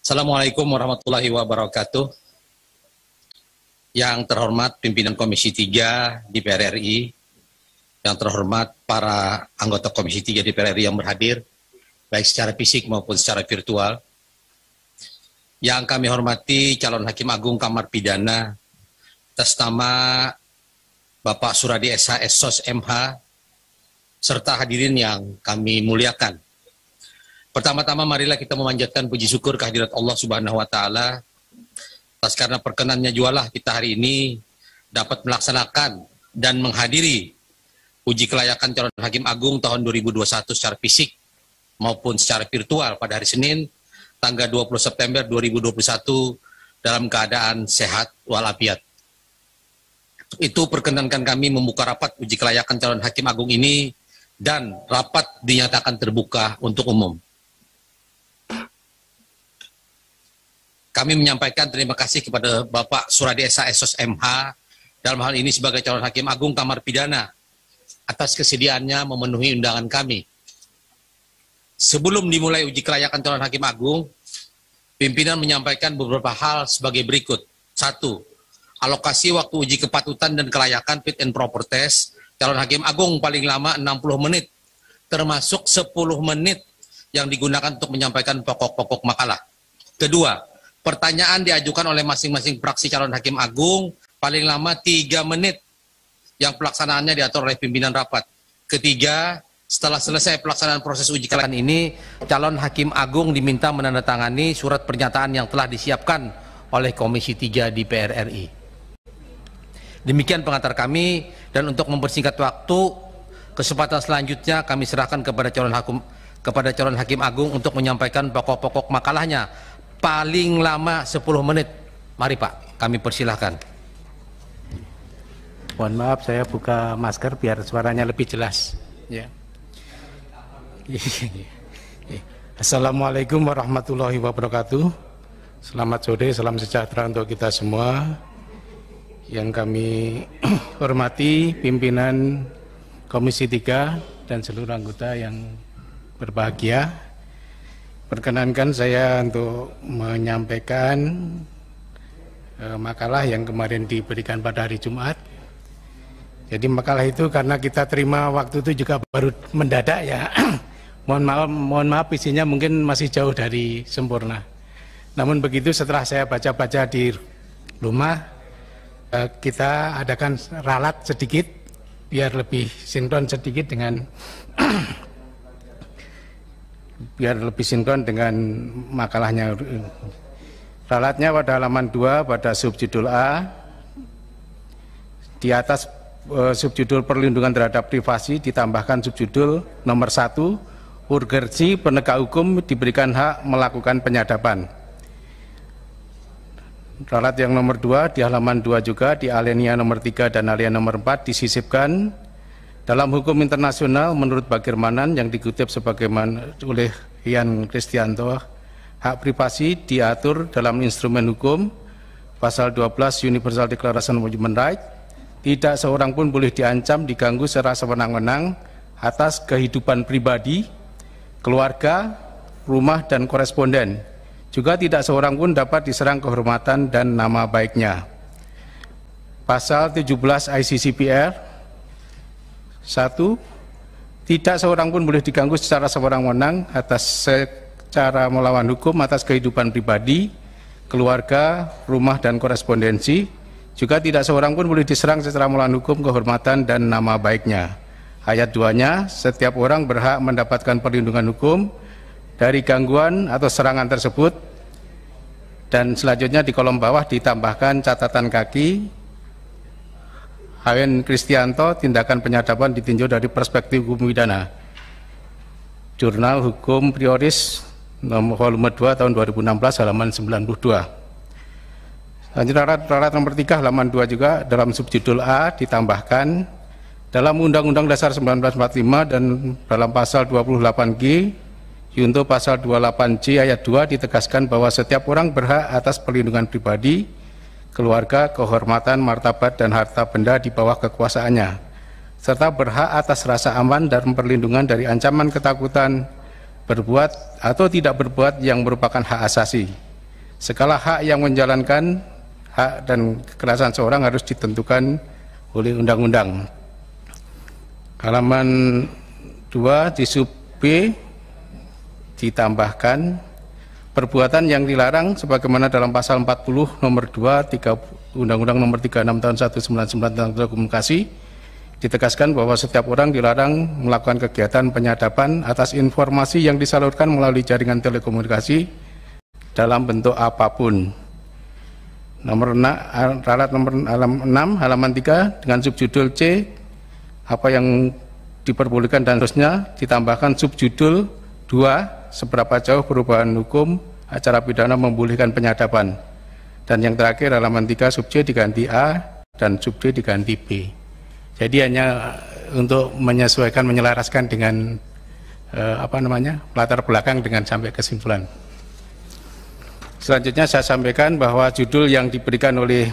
Assalamualaikum warahmatullahi wabarakatuh. Yang terhormat pimpinan Komisi 3 DPR RI, yang terhormat para anggota Komisi 3 DPR RI yang berhadir, baik secara fisik maupun secara virtual. Yang kami hormati calon Hakim Agung Kamar Pidana, atas nama Bapak Suradi SH SOS MH, serta hadirin yang kami muliakan. Pertama-tama marilah kita memanjatkan puji syukur kehadirat Allah Subhanahu wa Ta'ala atas karena perkenannya jualah kita hari ini dapat melaksanakan dan menghadiri uji kelayakan calon Hakim Agung tahun 2021 secara fisik maupun secara virtual pada hari Senin tanggal 20 September 2021 dalam keadaan sehat walafiat. Itu perkenankan kami membuka rapat uji kelayakan calon Hakim Agung ini dan rapat dinyatakan terbuka untuk umum. Kami menyampaikan terima kasih kepada Bapak Suradi SH SOS MH dalam hal ini sebagai calon Hakim Agung Kamar Pidana atas kesediaannya memenuhi undangan kami. Sebelum dimulai uji kelayakan calon Hakim Agung, pimpinan menyampaikan beberapa hal sebagai berikut. 1. Alokasi waktu uji kepatutan dan kelayakan fit and proper test calon Hakim Agung paling lama 60 menit, termasuk 10 menit yang digunakan untuk menyampaikan pokok-pokok makalah. Kedua, pertanyaan diajukan oleh masing-masing fraksi calon Hakim Agung paling lama 3 menit yang pelaksanaannya diatur oleh pimpinan rapat. Ketiga, setelah selesai pelaksanaan proses uji kelayakan ini, calon Hakim Agung diminta menandatangani surat pernyataan yang telah disiapkan oleh Komisi 3 DPR RI. Demikian pengantar kami, dan untuk mempersingkat waktu, kesempatan selanjutnya kami serahkan kepada calon Hakim Agung untuk menyampaikan pokok-pokok makalahnya paling lama 10 menit. Mari Pak, kami persilahkan. Mohon maaf, saya buka masker biar suaranya lebih jelas. Ya. Assalamualaikum warahmatullahi wabarakatuh. Selamat sore, salam sejahtera untuk kita semua. Yang kami hormati pimpinan Komisi 3 dan seluruh anggota yang berbahagia. Perkenankan saya untuk menyampaikan makalah yang kemarin diberikan pada hari Jumat. Jadi makalah itu karena kita terima waktu itu juga baru mendadak ya. Mohon maaf isinya mungkin masih jauh dari sempurna. Namun begitu setelah saya baca-baca di rumah, kita adakan ralat sedikit biar lebih sinkron sedikit dengan makalahnya. Ralatnya pada halaman 2 pada subjudul A, di atas subjudul perlindungan terhadap privasi ditambahkan subjudul nomor 1, urgensi penegak hukum diberikan hak melakukan penyadapan. Ralat yang nomor 2 di halaman 2 juga di alinea nomor 3 dan alinea nomor 4 disisipkan dalam hukum internasional menurut Bagirmanan yang dikutip sebagaimana oleh Ian Kristianto, hak privasi diatur dalam instrumen hukum pasal 12 Universal Declaration of Human Rights. Tidak seorang pun boleh diancam, diganggu secara sewenang-wenang atas kehidupan pribadi, keluarga, rumah, dan koresponden. Juga tidak seorang pun dapat diserang kehormatan dan nama baiknya. Pasal 17 ICCPR 1. Tidak seorang pun boleh diganggu secara sewenang-wenang atas secara melawan hukum atas kehidupan pribadi, keluarga, rumah, dan korespondensi. Juga tidak seorang pun boleh diserang secara melawan hukum, kehormatan, dan nama baiknya. Ayat 2-nya, setiap orang berhak mendapatkan perlindungan hukum dari gangguan atau serangan tersebut. Dan selanjutnya di kolom bawah ditambahkan catatan kaki Ian Kristianto, tindakan penyadapan ditinjau dari perspektif hukum pidana. Jurnal Hukum Prioris nomor volume 2 tahun 2016 halaman 92. Selanjutnya ralat nomor 3 halaman 2 juga dalam subjudul A ditambahkan dalam Undang-Undang Dasar 1945 dan dalam pasal 28G junto pasal 28C ayat 2 ditegaskan bahwa setiap orang berhak atas perlindungan pribadi, keluarga, kehormatan, martabat, dan harta benda di bawah kekuasaannya, serta berhak atas rasa aman dan perlindungan dari ancaman ketakutan, berbuat atau tidak berbuat yang merupakan hak asasi. Segala hak yang menjalankan hak dan kekerasan seorang harus ditentukan oleh undang-undang. Halaman 2 di sub B ditambahkan perbuatan yang dilarang sebagaimana dalam pasal 40 nomor 2 Undang-Undang nomor 36 tahun 1999 tentang telekomunikasi, ditegaskan bahwa setiap orang dilarang melakukan kegiatan penyadapan atas informasi yang disalurkan melalui jaringan telekomunikasi dalam bentuk apapun. Ralat nomor 6 halaman 3 dengan subjudul C, apa yang diperbolehkan dan seterusnya, ditambahkan subjudul 2, seberapa jauh perubahan hukum acara pidana membolehkan penyadapan. Dan yang terakhir halaman 3 sub C diganti A dan sub D diganti B. Jadi hanya untuk menyesuaikan, menyelaraskan dengan latar belakang dengan sampai kesimpulan. Selanjutnya saya sampaikan bahwa judul yang diberikan oleh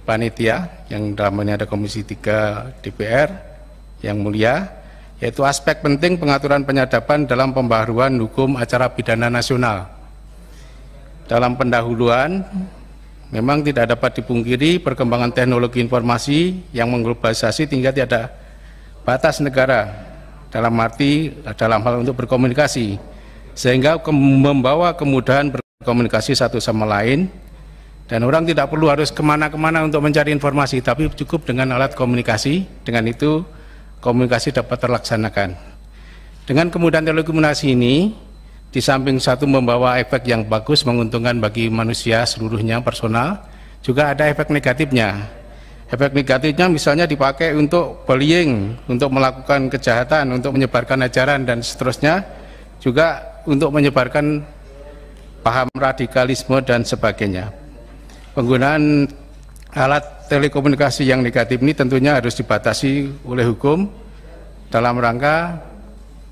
panitia yang dalam ini ada Komisi 3 DPR yang mulia, yaitu aspek penting pengaturan penyadapan dalam pembaharuan hukum acara pidana nasional. Dalam pendahuluan, memang tidak dapat dipungkiri perkembangan teknologi informasi yang mengglobalisasi hingga tidak batas negara dalam hal untuk berkomunikasi, sehingga membawa kemudahan berkomunikasi satu sama lain, dan orang tidak perlu harus kemana-kemana untuk mencari informasi, tapi cukup dengan alat komunikasi. Dengan itu komunikasi dapat terlaksanakan. Dengan kemudahan telekomunikasi ini, di samping satu membawa efek yang bagus menguntungkan bagi manusia seluruhnya personal, juga ada efek negatifnya. Efek negatifnya misalnya dipakai untuk bullying, untuk melakukan kejahatan, untuk menyebarkan ajaran dan seterusnya, juga untuk menyebarkan paham radikalisme dan sebagainya. Penggunaan alat telekomunikasi yang negatif ini tentunya harus dibatasi oleh hukum dalam rangka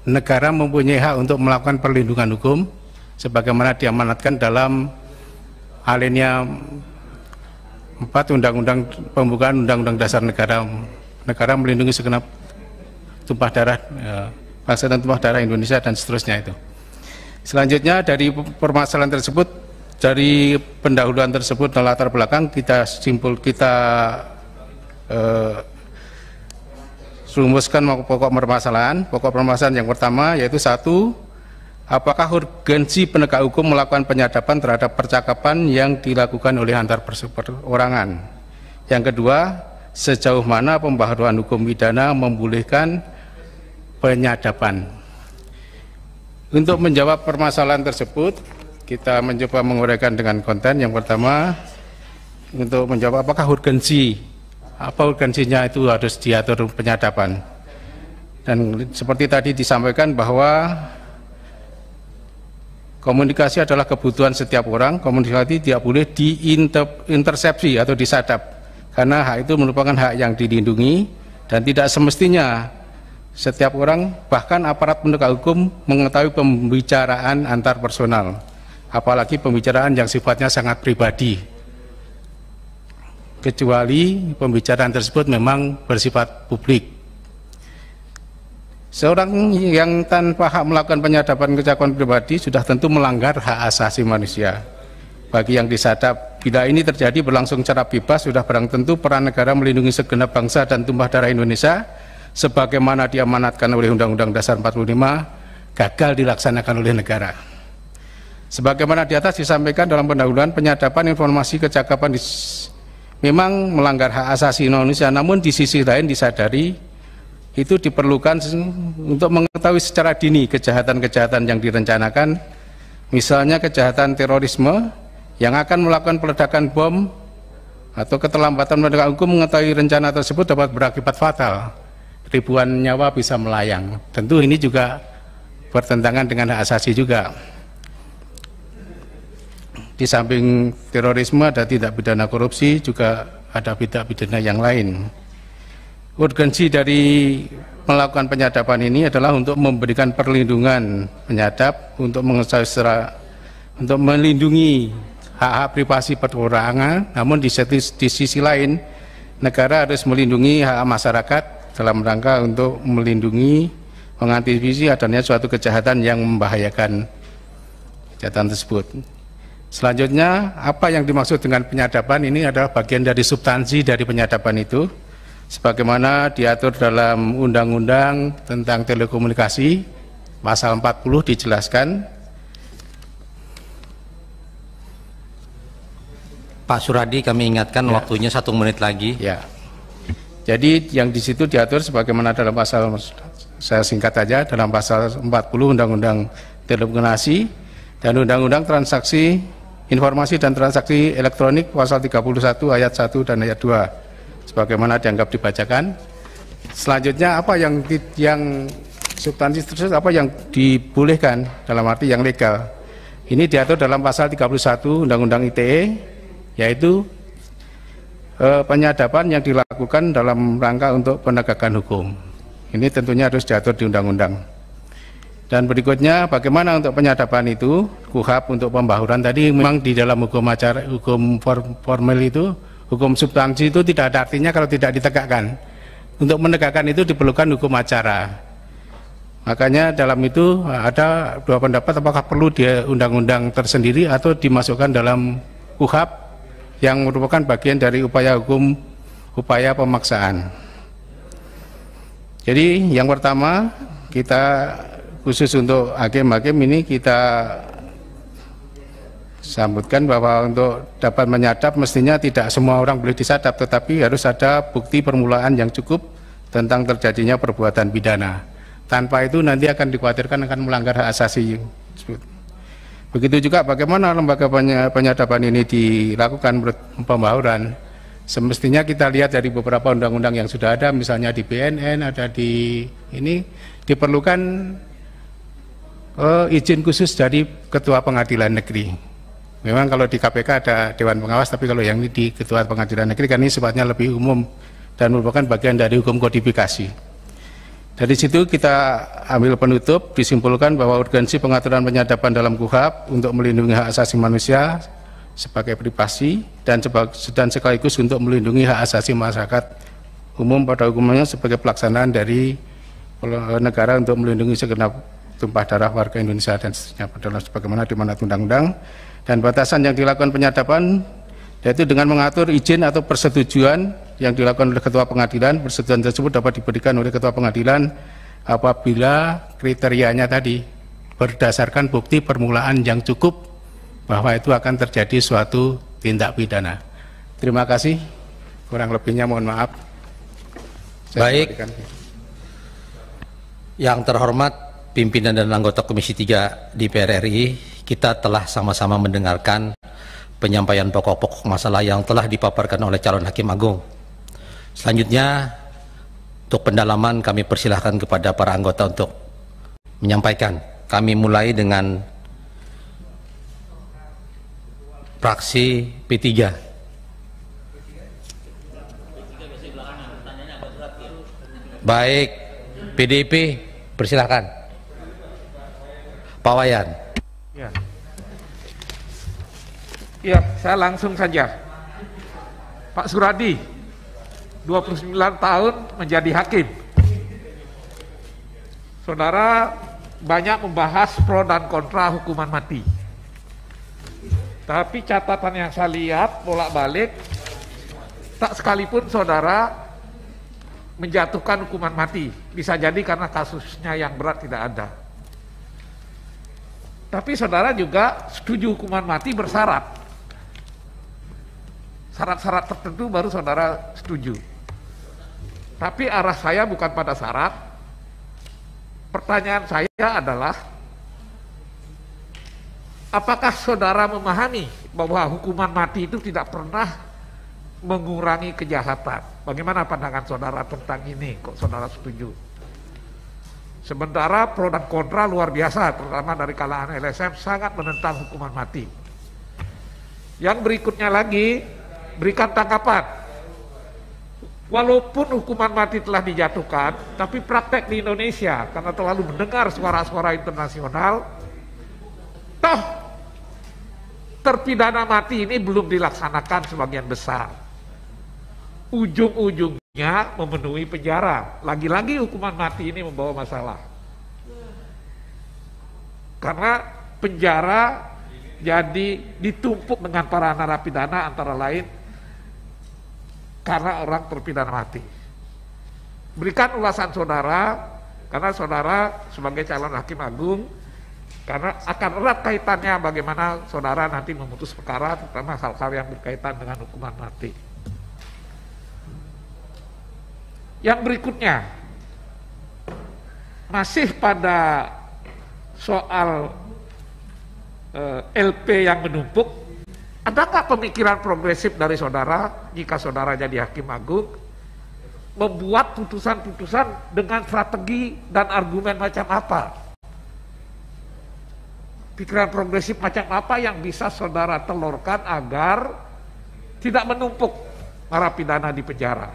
negara mempunyai hak untuk melakukan perlindungan hukum sebagaimana diamanatkan dalam alinea 4 Undang-Undang Pembukaan Undang-Undang Dasar Negara melindungi segenap tumpah darah bangsa dan tumpah darah Indonesia dan seterusnya itu. Selanjutnya dari permasalahan tersebut, dari pendahuluan tersebut dan latar belakang kita rumuskan pokok permasalahan. Pokok permasalahan yang pertama yaitu 1, apakah urgensi penegak hukum melakukan penyadapan terhadap percakapan yang dilakukan oleh antar perorangan. Yang kedua, sejauh mana pembaharuan hukum pidana membolehkan penyadapan. Untuk menjawab permasalahan tersebut, kita mencoba menguraikan dengan konten. Yang pertama, untuk menjawab apakah apa urgensinya itu harus diatur penyadapan. Dan seperti tadi disampaikan bahwa komunikasi adalah kebutuhan setiap orang, komunikasi tidak boleh diintersepsi atau disadap, karena hak itu merupakan hak yang dilindungi dan tidak semestinya setiap orang, bahkan aparat penegak hukum, mengetahui pembicaraan antar personal, apalagi pembicaraan yang sifatnya sangat pribadi, kecuali pembicaraan tersebut memang bersifat publik. Seorang yang tanpa hak melakukan penyadapan kecakapan pribadi sudah tentu melanggar hak asasi manusia. Bagi yang disadap, bila ini terjadi berlangsung secara bebas, sudah barang tentu peran negara melindungi segenap bangsa dan tumpah darah Indonesia sebagaimana diamanatkan oleh Undang-Undang Dasar 45 gagal dilaksanakan oleh negara. Sebagaimana di atas disampaikan dalam pendahuluan, penyadapan informasi kecakapan memang melanggar hak asasi manusia, namun di sisi lain disadari itu diperlukan untuk mengetahui secara dini kejahatan-kejahatan yang direncanakan, misalnya kejahatan terorisme yang akan melakukan peledakan bom atau keterlambatan penegak hukum mengetahui rencana tersebut dapat berakibat fatal. Ribuan nyawa bisa melayang. Tentu ini juga bertentangan dengan hak asasi juga. Di samping terorisme ada tindak pidana korupsi, juga ada tindak pidana yang lain. Urgensi dari melakukan penyadapan ini adalah untuk memberikan perlindungan penyadap, untuk mengetahui untuk melindungi hak-hak privasi perorangan, namun di sisi lain negara harus melindungi hak masyarakat dalam rangka untuk melindungi, mengantisipasi adanya suatu kejahatan yang membahayakan kejahatan tersebut. Selanjutnya, apa yang dimaksud dengan penyadapan ini adalah bagian dari substansi dari penyadapan itu, sebagaimana diatur dalam Undang-Undang tentang Telekomunikasi, pasal 40 dijelaskan. Pak Suradi, kami ingatkan Ya. waktunya 1 menit lagi. Ya. Jadi yang di situ diatur sebagaimana dalam pasal, saya singkat saja, dalam pasal 40 Undang-Undang Telekomunikasi dan Undang-Undang Transaksi Informasi dan Transaksi Elektronik pasal 31 ayat 1 dan ayat 2 sebagaimana dianggap dibacakan. Selanjutnya apa yang substansi tersebut, apa yang dibolehkan dalam arti yang legal. Ini diatur dalam pasal 31 Undang-Undang ITE, yaitu penyadapan yang dilakukan dalam rangka untuk penegakan hukum. Ini tentunya harus diatur di undang-undang. Dan berikutnya, bagaimana untuk penyadapan itu, KUHAP untuk pembahuran tadi memang di dalam hukum acara, hukum formal itu, hukum substansi itu tidak ada artinya kalau tidak ditegakkan. Untuk menegakkan itu diperlukan hukum acara. Makanya dalam itu ada dua pendapat, apakah perlu di undang-undang tersendiri atau dimasukkan dalam KUHAP yang merupakan bagian dari upaya hukum, upaya pemaksaan. Jadi yang pertama, kita khusus untuk hakim-hakim ini kita sambutkan bahwa untuk dapat menyadap mestinya tidak semua orang boleh disadap, tetapi harus ada bukti permulaan yang cukup tentang terjadinya perbuatan pidana. Tanpa itu nanti akan dikhawatirkan akan melanggar hak asasi. Begitu juga bagaimana lembaga penyadapan ini dilakukan menurut pembahuran. Semestinya kita lihat dari beberapa undang-undang yang sudah ada, misalnya di BNN, ada di ini, diperlukan izin khusus dari Ketua Pengadilan Negeri. Memang kalau di KPK ada Dewan Pengawas, tapi kalau yang ini di Ketua Pengadilan Negeri kan ini sifatnya lebih umum dan merupakan bagian dari hukum kodifikasi. Dari situ kita ambil penutup, disimpulkan bahwa urgensi pengaturan penyadapan dalam KUHAP untuk melindungi hak asasi manusia sebagai privasi dan sekaligus untuk melindungi hak asasi masyarakat umum pada hukumnya sebagai pelaksanaan dari negara untuk melindungi segenap tumpah darah warga Indonesia dan seterusnya sebagaimana dimanat undang-undang. Dan batasan yang dilakukan penyadapan yaitu dengan mengatur izin atau persetujuan yang dilakukan oleh Ketua Pengadilan. Persetujuan tersebut dapat diberikan oleh Ketua Pengadilan apabila kriterianya tadi berdasarkan bukti permulaan yang cukup bahwa itu akan terjadi suatu tindak pidana. Terima kasih, kurang lebihnya mohon maaf. Baik, yang terhormat pimpinan dan anggota Komisi 3 DPR RI, kita telah sama-sama mendengarkan penyampaian pokok-pokok masalah yang telah dipaparkan oleh calon hakim agung. Selanjutnya, untuk pendalaman kami persilahkan kepada para anggota untuk menyampaikan. Kami mulai dengan fraksi P3. Baik, PDIP, persilahkan. Pak Wayan. Ya. Ya, saya langsung saja. Pak Suradi, 29 tahun menjadi hakim. Saudara banyak membahas pro dan kontra hukuman mati. Tapi catatan yang saya lihat bolak-balik, tak sekalipun saudara menjatuhkan hukuman mati. Bisa jadi karena kasusnya yang berat tidak ada. Tapi saudara juga setuju hukuman mati bersyarat. Syarat-syarat tertentu baru saudara setuju. Tapi arah saya bukan pada syarat. Pertanyaan saya adalah, apakah saudara memahami bahwa hukuman mati itu tidak pernah mengurangi kejahatan? Bagaimana pandangan saudara tentang ini? Kok saudara setuju? Sementara pro dan kontra luar biasa, terutama dari kalangan LSM sangat menentang hukuman mati. Yang berikutnya lagi, berikan tanggapan. Walaupun hukuman mati telah dijatuhkan, tapi praktek di Indonesia karena terlalu mendengar suara-suara internasional, toh terpidana mati ini belum dilaksanakan sebagian besar. Ujung-ujungnya memenuhi penjara. Lagi-lagi hukuman mati ini membawa masalah. Karena penjara jadi ditumpuk dengan para narapidana antara lain karena orang terpidana mati. Berikan ulasan saudara, karena saudara sebagai calon hakim agung, karena akan erat kaitannya bagaimana saudara nanti memutus perkara, terutama hal-hal yang berkaitan dengan hukuman mati. Yang berikutnya, masih pada soal LP yang menumpuk, ada nggak pemikiran progresif dari saudara jika saudara jadi hakim agung membuat putusan-putusan dengan strategi dan argumen macam apa? Pikiran progresif macam apa yang bisa saudara telurkan agar tidak menumpuk narapidana di penjara?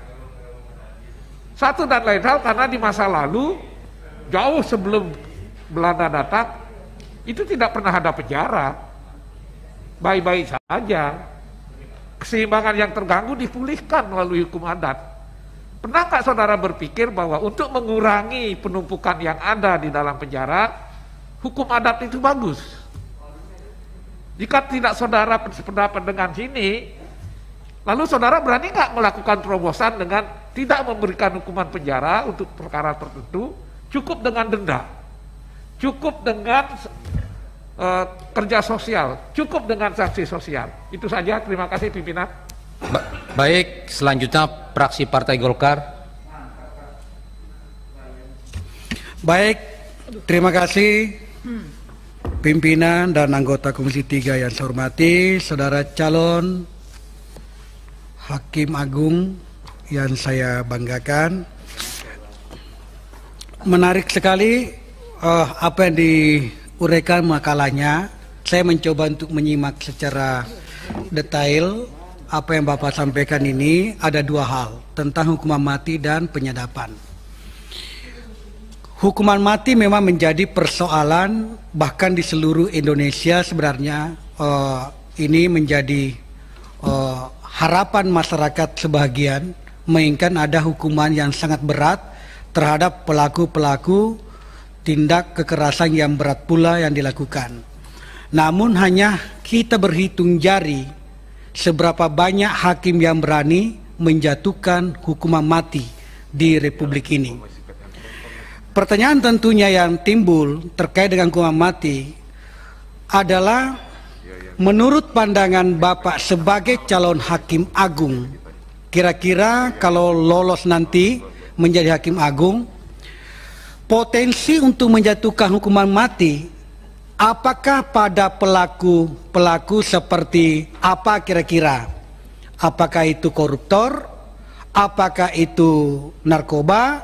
Satu dan lain hal, karena di masa lalu jauh sebelum Belanda datang itu tidak pernah ada penjara, baik-baik saja. Keseimbangan yang terganggu dipulihkan melalui hukum adat. Pernah nggak saudara berpikir bahwa untuk mengurangi penumpukan yang ada di dalam penjara, hukum adat itu bagus? Jika tidak saudara sependapat dengan sini, lalu saudara berani nggak melakukan terobosan dengan tidak memberikan hukuman penjara untuk perkara tertentu, cukup dengan denda, cukup dengan kerja sosial, cukup dengan sanksi sosial. Itu saja, terima kasih pimpinan. Baik, selanjutnya fraksi Partai Golkar. Baik, terima kasih pimpinan dan anggota Komisi 3 yang saya hormati, saudara calon Hakim Agung yang saya banggakan. Menarik sekali apa yang diuraikan makalahnya. Saya mencoba untuk menyimak secara detail apa yang Bapak sampaikan ini. Ada dua hal, tentang hukuman mati dan penyadapan. Hukuman mati memang menjadi persoalan bahkan di seluruh Indonesia sebenarnya. Ini menjadi harapan masyarakat sebagian, menginginkan ada hukuman yang sangat berat terhadap pelaku-pelaku tindak kekerasan yang berat pula yang dilakukan. Namun hanya kita berhitung jari seberapa banyak hakim yang berani menjatuhkan hukuman mati di Republik ini. Pertanyaan tentunya yang timbul terkait dengan hukuman mati adalah, menurut pandangan Bapak sebagai calon hakim agung, kira-kira kalau lolos nanti menjadi hakim agung, potensi untuk menjatuhkan hukuman mati, apakah pada pelaku seperti apa kira-kira? Apakah itu koruptor? Apakah itu narkoba?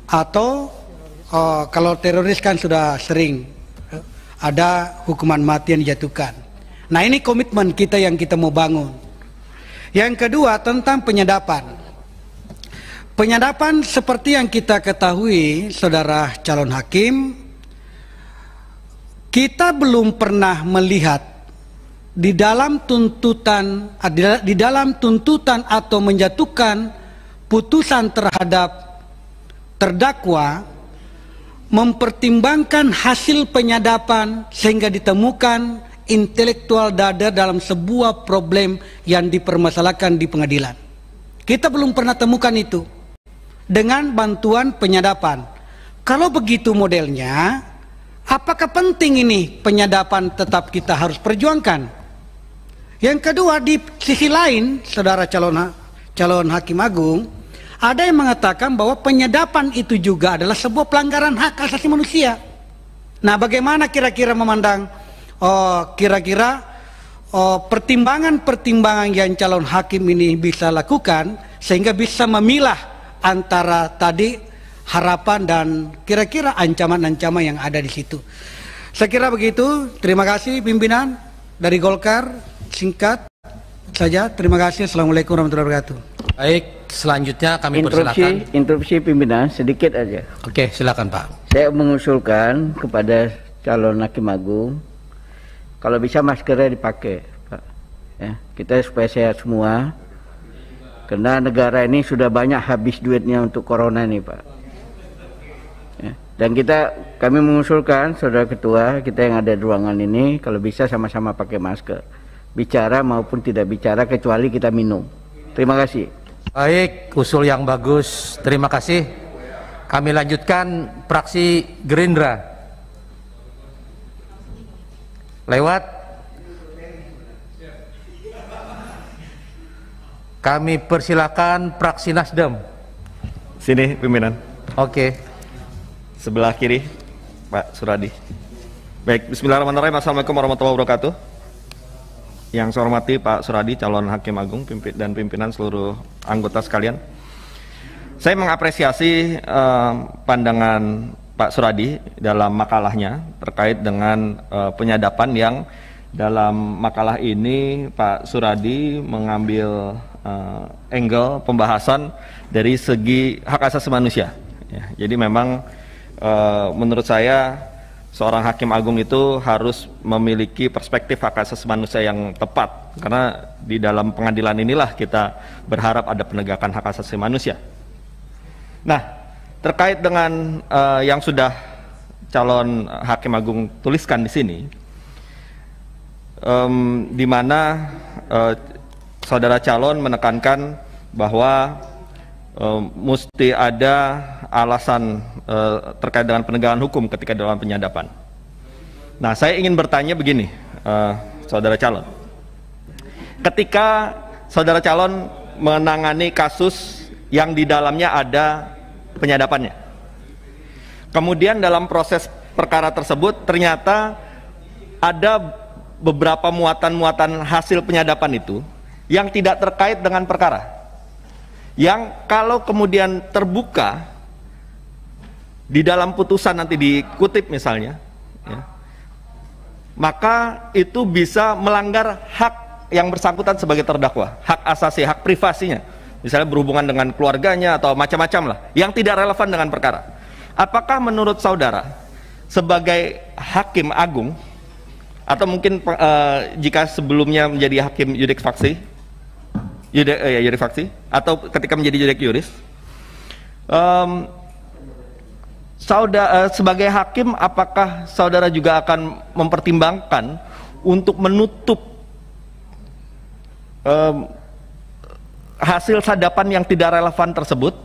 Atau kalau teroris kan sudah sering ada hukuman mati yang dijatuhkan. Nah, ini komitmen kita yang kita mau bangun. Yang kedua, tentang penyadapan. Penyadapan seperti yang kita ketahui, saudara calon hakim, kita belum pernah melihat di dalam tuntutan atau menjatuhkan putusan terhadap terdakwa mempertimbangkan hasil penyadapan sehingga ditemukan intelektual dada dalam sebuah problem yang dipermasalahkan di pengadilan. Kita belum pernah temukan itu dengan bantuan penyadapan. Kalau begitu modelnya, apakah penting ini penyadapan tetap kita harus perjuangkan? Yang kedua, di sisi lain, saudara calon hakim agung, ada yang mengatakan bahwa penyadapan itu juga adalah sebuah pelanggaran hak asasi manusia. Nah, bagaimana kira-kira memandang pertimbangan-pertimbangan yang calon hakim ini bisa lakukan sehingga bisa memilah antara tadi harapan dan kira-kira ancaman-ancaman yang ada di situ. Saya kira begitu. Terima kasih pimpinan dari Golkar. Singkat saja. Terima kasih. Assalamualaikum warahmatullahi wabarakatuh. Baik, selanjutnya kami persilakan. Interupsi pimpinan sedikit aja. Oke, silakan Pak. Saya mengusulkan kepada calon hakim agung, kalau bisa maskernya dipakai, Pak. Ya, kita supaya sehat semua. Karena negara ini sudah banyak habis duitnya untuk corona nih, Pak. Ya. Dan kami mengusulkan Saudara Ketua kita yang ada di ruangan ini kalau bisa sama-sama pakai masker, bicara maupun tidak bicara kecuali kita minum. Terima kasih. Baik, usul yang bagus. Terima kasih. Kami lanjutkan fraksi Gerindra. Lewat. Kami persilakan fraksi Nasdem. Sini pimpinan. Oke. Sebelah kiri, Pak Suradi. Baik, bismillahirrahmanirrahim. Assalamualaikum warahmatullahi wabarakatuh. Yang saya hormati Pak Suradi, calon Hakim Agung dan pimpinan seluruh anggota sekalian. Saya mengapresiasi pandangan Pak Suradi dalam makalahnya terkait dengan penyadapan yang dalam makalah ini Pak Suradi mengambil angle pembahasan dari segi hak asasi manusia. Ya, jadi memang menurut saya seorang hakim agung itu harus memiliki perspektif hak asasi manusia yang tepat, karena di dalam pengadilan inilah kita berharap ada penegakan hak asasi manusia. Nah, terkait dengan yang sudah calon hakim agung tuliskan di sini, di mana saudara calon menekankan bahwa mesti ada alasan terkait dengan penegakan hukum ketika dalam penyadapan. Nah, saya ingin bertanya begini, saudara calon. Ketika saudara calon menangani kasus yang di dalamnya ada penyadapannya, kemudian dalam proses perkara tersebut ternyata ada beberapa muatan-muatan hasil penyadapan itu yang tidak terkait dengan perkara, yang kalau kemudian terbuka di dalam putusan nanti dikutip misalnya, ya, maka itu bisa melanggar hak yang bersangkutan sebagai terdakwa, hak asasi, hak privasinya, misalnya berhubungan dengan keluarganya atau macam-macam lah, yang tidak relevan dengan perkara. Apakah menurut saudara sebagai hakim agung, atau mungkin jika sebelumnya menjadi hakim yudik faksi, yudik faksi, atau ketika menjadi yudik juris, sebagai hakim, apakah saudara juga akan mempertimbangkan untuk menutup hasil sadapan yang tidak relevan tersebut,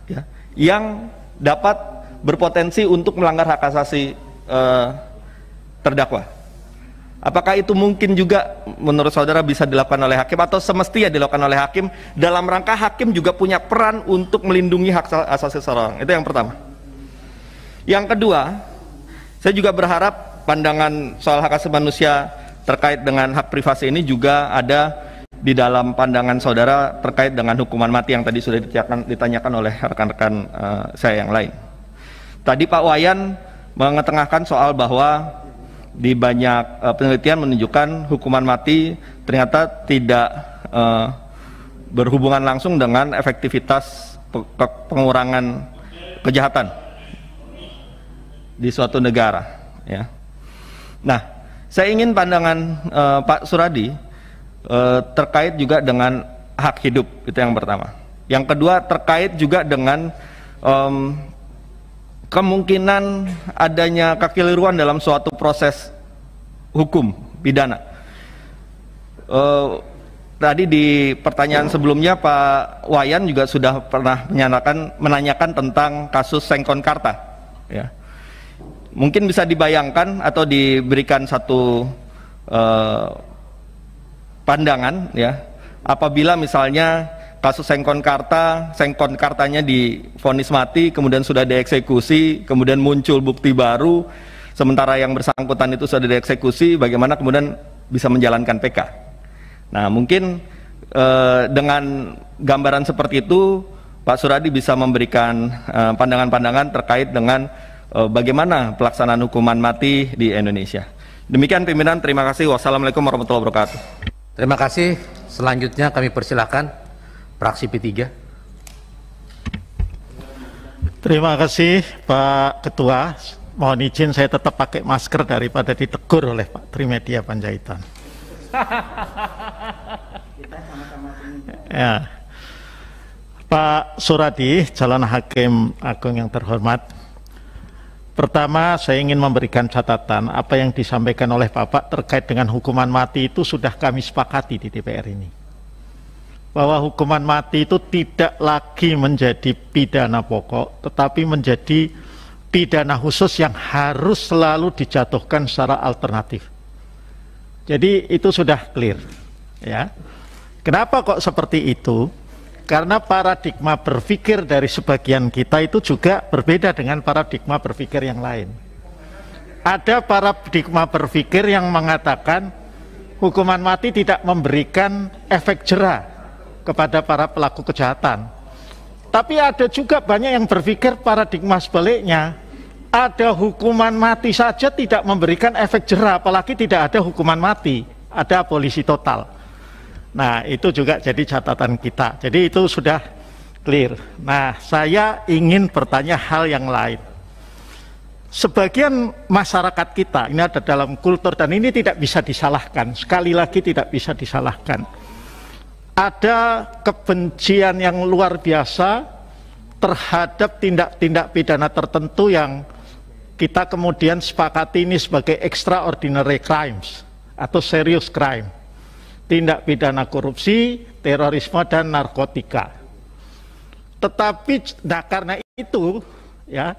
ya, yang dapat berpotensi untuk melanggar hak asasi terdakwa? Apakah itu mungkin juga menurut saudara bisa dilakukan oleh hakim, atau semestinya dilakukan oleh hakim dalam rangka hakim juga punya peran untuk melindungi hak asasi seseorang? Itu yang pertama. Yang kedua, saya juga berharap pandangan soal hak asasi manusia terkait dengan hak privasi ini juga ada di dalam pandangan saudara terkait dengan hukuman mati yang tadi sudah ditanyakan oleh rekan-rekan saya yang lain. Tadi Pak Wayan mengetengahkan soal bahwa di banyak penelitian menunjukkan hukuman mati ternyata tidak berhubungan langsung dengan efektivitas pengurangan kejahatan di suatu negara, ya. Nah, saya ingin pandangan Pak Suradi terkait juga dengan hak hidup, itu yang pertama. Yang kedua terkait juga dengan kemungkinan adanya kekeliruan dalam suatu proses hukum pidana. Tadi di pertanyaan sebelumnya Pak Wayan juga sudah pernah menanyakan tentang kasus Sengkonkarta, ya. Mungkin bisa dibayangkan atau diberikan satu pandangan, ya, apabila misalnya kasus Sengkonkartanya divonis mati, kemudian sudah dieksekusi, kemudian muncul bukti baru, sementara yang bersangkutan itu sudah dieksekusi, bagaimana kemudian bisa menjalankan PK? Nah, mungkin dengan gambaran seperti itu, Pak Suradi bisa memberikan pandangan-pandangan terkait dengan bagaimana pelaksanaan hukuman mati di Indonesia. Demikian pimpinan, terima kasih. Wassalamualaikum warahmatullahi wabarakatuh. Terima kasih. Selanjutnya kami persilakan fraksi P3. Terima kasih Pak Ketua. Mohon izin saya tetap pakai masker daripada ditegur oleh Pak Trimedia Panjaitan. Ya. Pak Suradi, calon hakim agung yang terhormat, Pertama, saya ingin memberikan catatan apa yang disampaikan oleh Bapak terkait dengan hukuman mati itu sudah kami sepakati di DPR ini. Bahwa hukuman mati itu tidak lagi menjadi pidana pokok, tetapi menjadi pidana khusus yang harus selalu dijatuhkan secara alternatif. Jadi itu sudah clear, ya. Kenapa kok seperti itu? Karena paradigma berpikir dari sebagian kita itu juga berbeda dengan paradigma berpikir yang lain. Ada paradigma berpikir yang mengatakan hukuman mati tidak memberikan efek jera kepada para pelaku kejahatan. Tapi ada juga banyak yang berpikir paradigma sebaliknya. Ada hukuman mati saja tidak memberikan efek jera, apalagi tidak ada hukuman mati, ada abolisi total. Nah, itu juga jadi catatan kita. Jadi itu sudah clear. Nah, saya ingin bertanya hal yang lain. Sebagian masyarakat kita, ini ada dalam kultur dan ini tidak bisa disalahkan. Sekali lagi tidak bisa disalahkan. Ada kebencian yang luar biasa terhadap tindak-tindak pidana tertentu yang kita kemudian sepakati ini sebagai extraordinary crimes atau serious crime. Tindak pidana korupsi, terorisme, dan narkotika. Tetapi, nah karena itu, ya,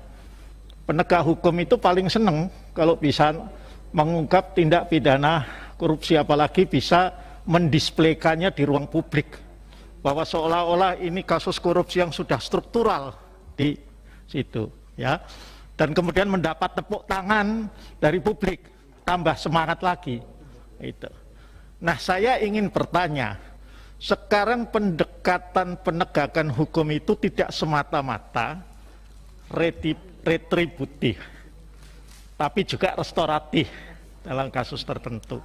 penegak hukum itu paling senang kalau bisa mengungkap tindak pidana korupsi, apalagi bisa mendisplaykannya di ruang publik. Bahwa seolah-olah ini kasus korupsi yang sudah struktural di situ, ya. Dan kemudian mendapat tepuk tangan dari publik, tambah semangat lagi. Itu. Nah, saya ingin bertanya, sekarang pendekatan penegakan hukum itu tidak semata-mata retributif, tapi juga restoratif dalam kasus tertentu.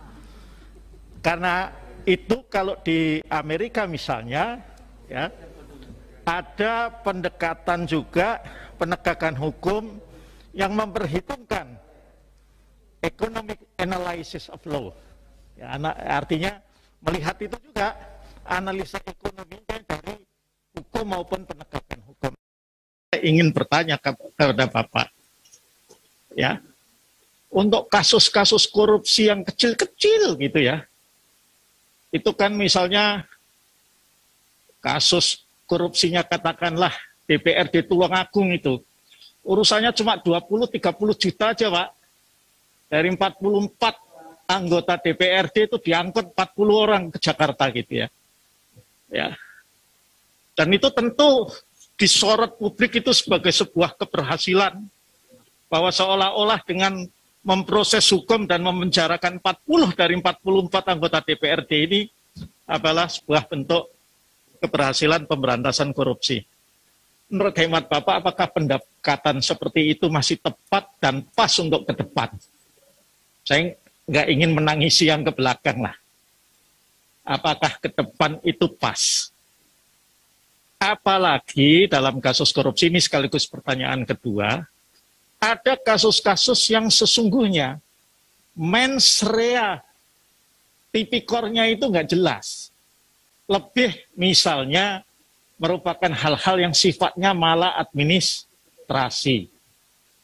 Karena itu kalau di Amerika misalnya, ya, ada pendekatan juga penegakan hukum yang memperhitungkan economic analysis of law. Ya, artinya melihat itu juga analisa ekonominya dari hukum maupun penegakan hukum. Saya ingin bertanya kepada Bapak, ya, untuk kasus-kasus korupsi yang kecil-kecil gitu ya, itu kan misalnya kasus korupsinya katakanlah DPRD Tulungagung itu, urusannya cuma 20-30 juta aja Pak, dari 44 anggota DPRD itu diangkut 40 orang ke Jakarta gitu ya. Ya. Dan itu tentu disorot publik itu sebagai sebuah keberhasilan bahwa seolah-olah dengan memproses hukum dan memenjarakan 40 dari 44 anggota DPRD ini adalah sebuah bentuk keberhasilan pemberantasan korupsi. Menurut hemat Bapak, apakah pendekatan seperti itu masih tepat dan pas untuk ke depan? Saya nggak ingin menangisi yang ke belakang lah. Apakah ke depan itu pas? Apalagi dalam kasus korupsi ini sekaligus pertanyaan kedua, ada kasus-kasus yang sesungguhnya mens rea tipikornya itu nggak jelas. Lebih misalnya merupakan hal-hal yang sifatnya malah administrasi.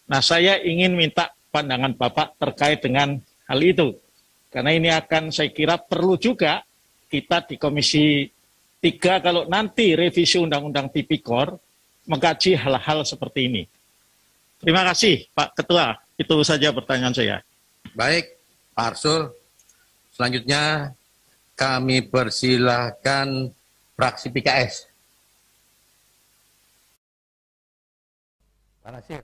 Nah, saya ingin minta pandangan Bapak terkait dengan hal itu. Karena ini akan saya kira perlu juga kita di Komisi 3 kalau nanti revisi Undang-Undang Tipikor mengkaji hal-hal seperti ini. Terima kasih Pak Ketua, itu saja pertanyaan saya. Baik, Pak Arsul. Selanjutnya kami persilahkan fraksi PKS. Pak Nasir.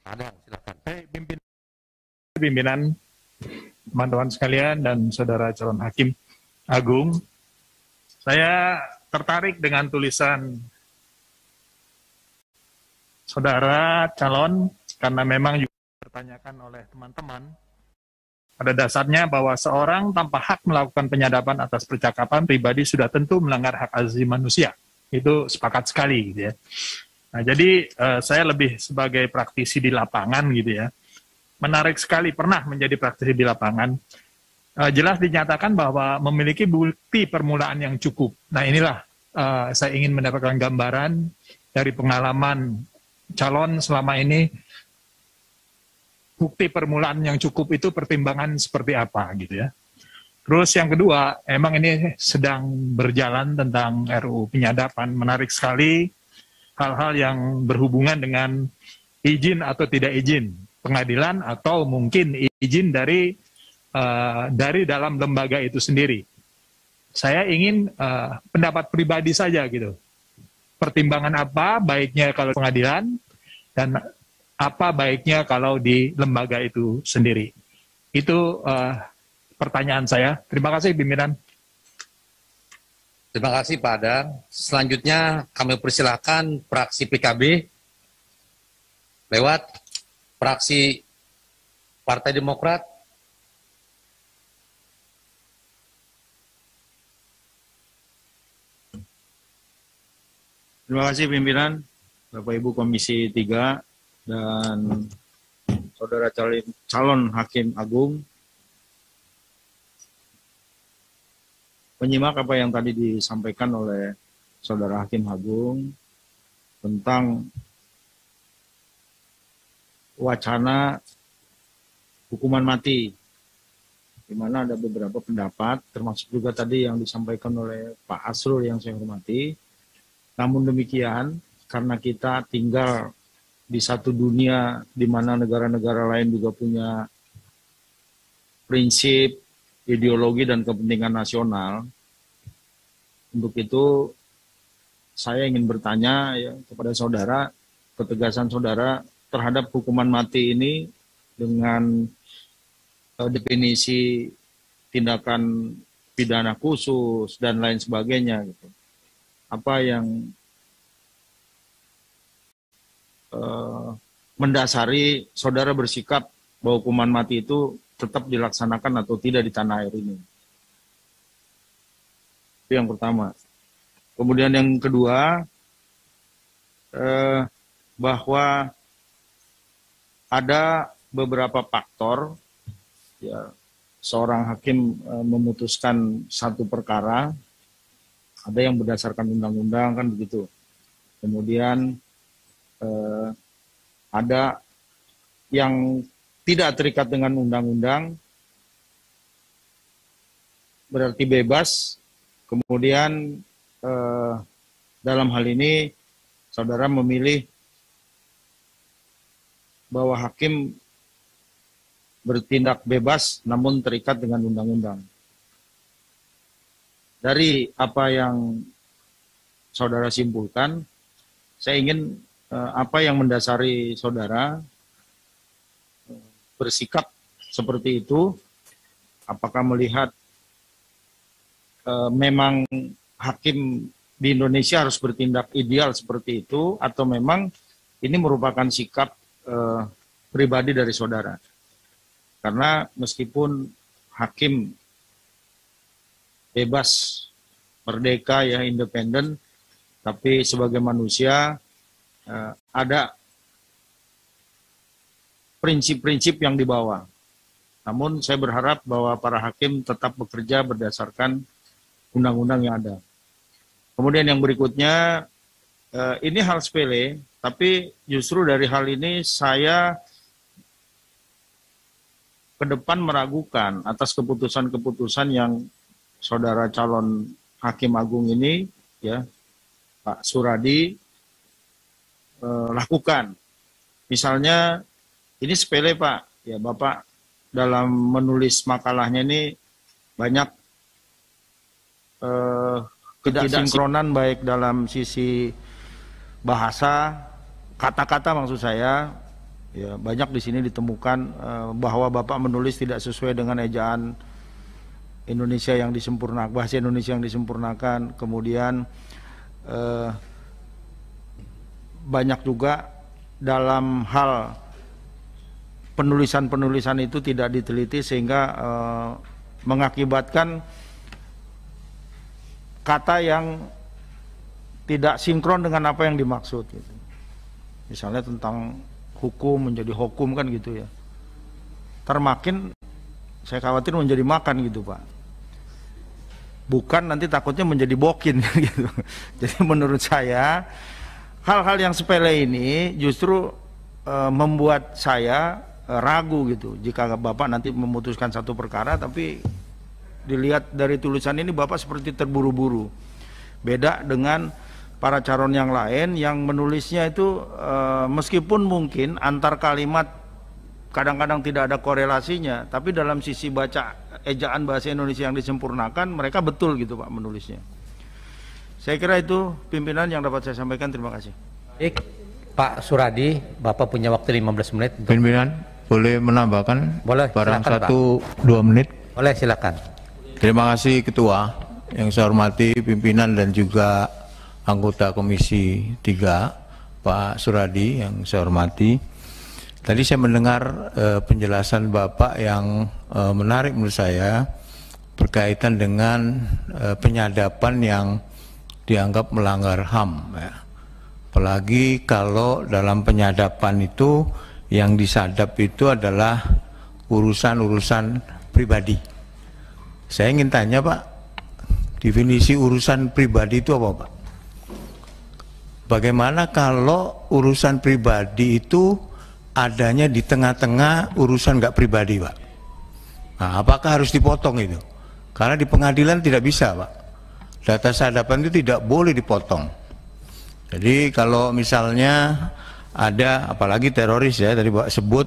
Ada, silakan. Pimpinan, teman-teman sekalian, dan saudara calon hakim agung, saya tertarik dengan tulisan saudara calon karena memang juga dipertanyakan oleh teman-teman. Pada dasarnya bahwa seorang tanpa hak melakukan penyadapan atas percakapan pribadi sudah tentu melanggar hak asasi manusia. Itu sepakat sekali gitu ya. Nah, jadi saya lebih sebagai praktisi di lapangan gitu ya. Menarik sekali pernah menjadi praktisi di lapangan. Jelas dinyatakan bahwa memiliki bukti permulaan yang cukup. Nah, inilah saya ingin mendapatkan gambaran dari pengalaman calon selama ini bukti permulaan yang cukup itu pertimbangan seperti apa gitu ya. Terus yang kedua, emang ini sedang berjalan tentang RUU penyadapan, menarik sekali hal-hal yang berhubungan dengan izin atau tidak izin pengadilan atau mungkin izin dari dalam lembaga itu sendiri. Saya ingin pendapat pribadi saja gitu. Pertimbangan apa baiknya kalau pengadilan dan apa baiknya kalau di lembaga itu sendiri. Itu pertanyaan saya. Terima kasih pimpinan. Terima kasih Pak Adang. Selanjutnya kami persilakan fraksi PKB lewat fraksi Partai Demokrat. Terima kasih pimpinan, Bapak Ibu Komisi 3 dan saudara calon Hakim Agung. Menyimak apa yang tadi disampaikan oleh saudara Hakim Agung tentang wacana hukuman mati, di mana ada beberapa pendapat, termasuk juga tadi yang disampaikan oleh Pak Asrul yang saya hormati. Namun demikian, karena kita tinggal di satu dunia di mana negara-negara lain juga punya prinsip, ideologi, dan kepentingan nasional, untuk itu saya ingin bertanya ya, kepada saudara, ketegasan saudara terhadap hukuman mati ini dengan definisi tindakan pidana khusus dan lain sebagainya gitu. Apa yang mendasari saudara bersikap bahwa hukuman mati itu tetap dilaksanakan atau tidak di tanah air ini? Itu yang pertama. Kemudian yang kedua, bahwa ada beberapa faktor ya, seorang hakim memutuskan satu perkara, ada yang berdasarkan undang-undang kan begitu. Kemudian ada yang tidak terikat dengan undang-undang, berarti bebas. Kemudian dalam hal ini saudara memilih bahwa hakim bertindak bebas namun terikat dengan undang-undang. Dari apa yang saudara simpulkan, saya ingin apa yang mendasari saudara bersikap seperti itu. Apakah melihat memang hakim di Indonesia harus bertindak ideal seperti itu, atau memang ini merupakan sikap pribadi dari saudara? Karena meskipun hakim bebas, merdeka, ya independen, tapi sebagai manusia ada prinsip-prinsip yang dibawa. Namun saya berharap bahwa para hakim tetap bekerja berdasarkan undang-undang yang ada. Kemudian yang berikutnya, ini hal sepele, tapi justru dari hal ini saya ke depan meragukan atas keputusan-keputusan yang saudara calon Hakim Agung ini, ya Pak Suradi, lakukan. Misalnya, ini sepele Pak, ya Bapak dalam menulis makalahnya ini banyak ketidaksinkronan baik dalam sisi bahasa, kata-kata maksud saya, ya banyak di sini ditemukan bahwa Bapak menulis tidak sesuai dengan ejaan Indonesia yang disempurnakan, bahasa Indonesia yang disempurnakan. Kemudian banyak juga dalam hal penulisan-penulisan itu tidak diteliti sehingga mengakibatkan kata yang tidak sinkron dengan apa yang dimaksud gitu. Misalnya tentang hukum menjadi hukum kan gitu ya. Termakin saya khawatir menjadi makan gitu Pak. Bukan nanti takutnya menjadi bokin gitu. Jadi menurut saya hal-hal yang sepele ini justru membuat saya ragu gitu jika Bapak nanti memutuskan satu perkara, tapi dilihat dari tulisan ini Bapak seperti terburu-buru. Beda dengan para calon yang lain yang menulisnya itu meskipun mungkin antar kalimat kadang-kadang tidak ada korelasinya, tapi dalam sisi baca ejaan bahasa Indonesia yang disempurnakan, mereka betul gitu Pak menulisnya. Saya kira itu pimpinan yang dapat saya sampaikan. Terima kasih. Baik, Pak Suradi, Bapak punya waktu 15 menit. Pimpinan, boleh menambahkan? Boleh, barang silakan, 1-2 menit. Boleh, silakan. Terima kasih Ketua, yang saya hormati pimpinan dan juga anggota Komisi 3, Pak Suradi yang saya hormati. Tadi saya mendengar penjelasan Bapak yang menarik menurut saya berkaitan dengan penyadapan yang dianggap melanggar HAM. Ya. Apalagi kalau dalam penyadapan itu yang disadap itu adalah urusan-urusan pribadi. Saya ingin tanya Pak, definisi urusan pribadi itu apa Pak? Bagaimana kalau urusan pribadi itu adanya di tengah-tengah urusan nggak pribadi Pak? Nah, apakah harus dipotong itu? Karena di pengadilan tidak bisa Pak. Data sadapan itu tidak boleh dipotong. Jadi kalau misalnya ada, apalagi teroris ya, tadi Pak sebut,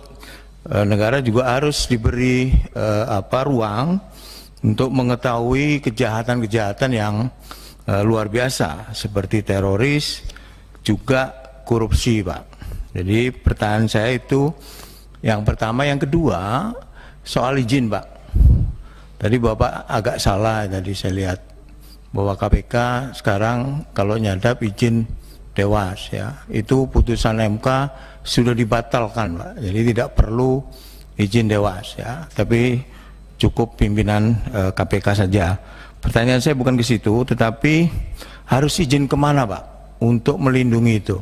negara juga harus diberi ruang untuk mengetahui kejahatan-kejahatan yang luar biasa seperti teroris, juga korupsi Pak. Jadi pertanyaan saya itu yang pertama, yang kedua soal izin Pak. Tadi Bapak agak salah tadi saya lihat bahwa KPK sekarang kalau nyadap izin Dewas ya, itu putusan MK sudah dibatalkan Pak. Jadi tidak perlu izin Dewas ya, tapi cukup pimpinan KPK saja. Pertanyaan saya bukan ke situ, tetapi harus izin kemana Pak untuk melindungi itu?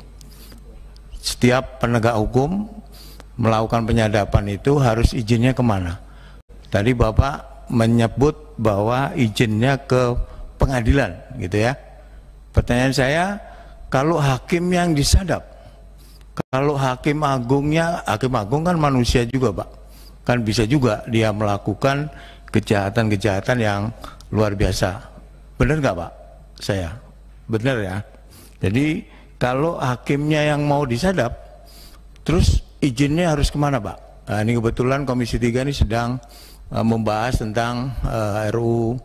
Setiap penegak hukum melakukan penyadapan itu harus izinnya kemana? Tadi Bapak menyebut bahwa izinnya ke pengadilan gitu ya. Pertanyaan saya, kalau hakim yang disadap, kalau hakim agungnya, hakim agung kan manusia juga Pak, kan bisa juga dia melakukan kejahatan-kejahatan yang luar biasa. Benar nggak Pak? Saya benar ya. Jadi kalau hakimnya yang mau disadap, terus izinnya harus kemana Pak? Nah, ini kebetulan Komisi 3 ini sedang membahas tentang RUU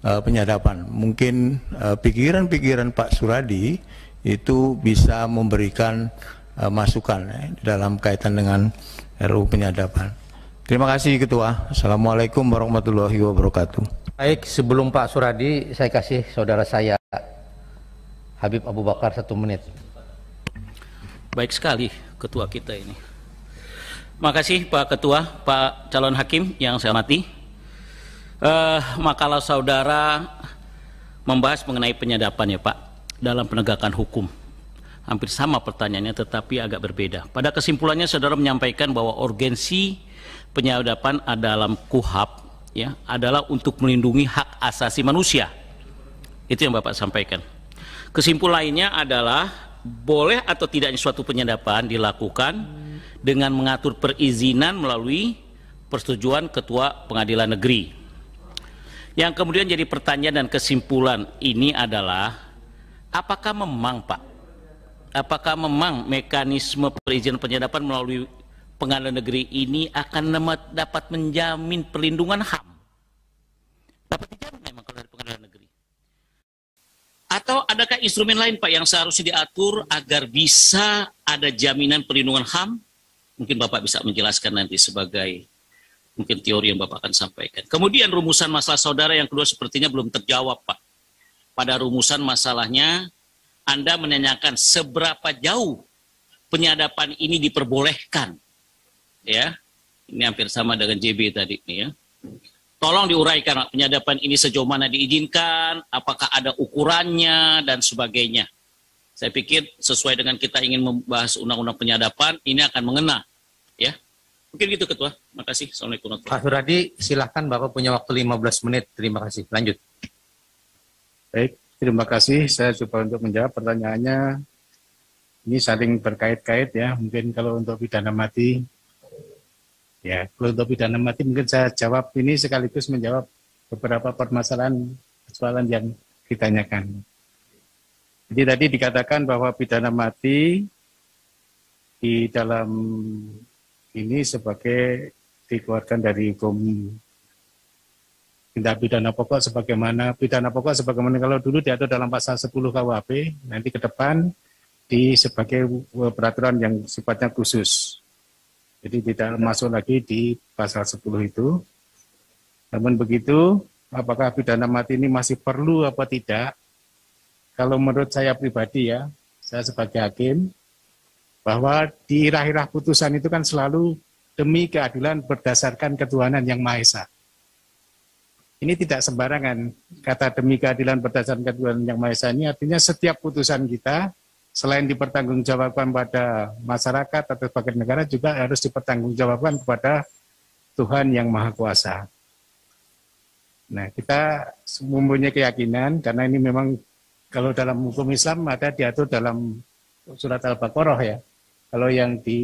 penyadapan. Mungkin pikiran-pikiran Pak Suradi itu bisa memberikan masukan dalam kaitan dengan RUU penyadapan. Terima kasih Ketua. Assalamualaikum warahmatullahi wabarakatuh. Baik, sebelum Pak Suradi, saya kasih saudara saya Habib Abu Bakar 1 menit. Baik sekali Ketua kita ini. Makasih Pak Ketua, Pak calon hakim yang saya hormati. Makalah saudara membahas mengenai penyadapan ya Pak dalam penegakan hukum. Hampir sama pertanyaannya tetapi agak berbeda. Pada kesimpulannya saudara menyampaikan bahwa urgensi penyadapan dalam KUHP ya adalah untuk melindungi hak asasi manusia. Itu yang Bapak sampaikan. Kesimpulan lainnya adalah boleh atau tidaknya suatu penyadapan dilakukan dengan mengatur perizinan melalui persetujuan Ketua Pengadilan Negeri. Yang kemudian jadi pertanyaan dan kesimpulan ini adalah apakah memang Pak, apakah memang mekanisme perizinan penyadapan melalui Pengadilan Negeri ini akan dapat menjamin perlindungan HAM? Dapat dijamin memang kalau dari Pengadilan Negeri? Atau adakah instrumen lain Pak yang seharusnya diatur agar bisa ada jaminan perlindungan HAM? Mungkin Bapak bisa menjelaskan nanti sebagai mungkin teori yang Bapak akan sampaikan. Kemudian rumusan masalah saudara yang kedua sepertinya belum terjawab Pak. Pada rumusan masalahnya Anda menanyakan seberapa jauh penyadapan ini diperbolehkan. Ya, ini hampir sama dengan JB tadi nih ya. Tolong diuraikan penyadapan ini sejauh mana diizinkan, apakah ada ukurannya dan sebagainya. Saya pikir sesuai dengan kita ingin membahas undang-undang penyadapan, ini akan mengena. Ya, mungkin gitu Ketua. Terima kasih. Assalamualaikum warahmatullahi wabarakatuh. Pak Suradi, silahkan Bapak punya waktu 15 menit. Terima kasih. Lanjut. Baik, terima kasih. Saya coba untuk menjawab pertanyaannya. Ini saling berkait-kait ya. Mungkin kalau untuk pidana mati, Ya, kalau untuk pidana mati mungkin saya jawab ini sekaligus menjawab beberapa persoalan yang ditanyakan. Jadi tadi dikatakan bahwa pidana mati di dalam ini sebagai dikeluarkan dari hukum tindak pidana pokok sebagaimana kalau dulu diatur dalam pasal 10 KUHP, nanti ke depan sebagai peraturan yang sifatnya khusus. Jadi tidak masuk lagi di pasal 10 itu. Namun begitu, apakah pidana mati ini masih perlu apa tidak? Kalau menurut saya pribadi ya, saya sebagai hakim, bahwa di irah-irah putusan itu kan selalu demi keadilan berdasarkan ketuhanan yang Maha Esa. Ini tidak sembarangan. Kata demi keadilan berdasarkan ketuhanan yang Maha Esa ini artinya setiap putusan kita, selain dipertanggungjawabkan pada masyarakat atau sebagai negara, juga harus dipertanggungjawabkan kepada Tuhan yang Maha Kuasa. Nah, kita mempunyai keyakinan, karena ini memang kalau dalam hukum Islam ada diatur dalam surat Al-Baqarah ya. Kalau yang di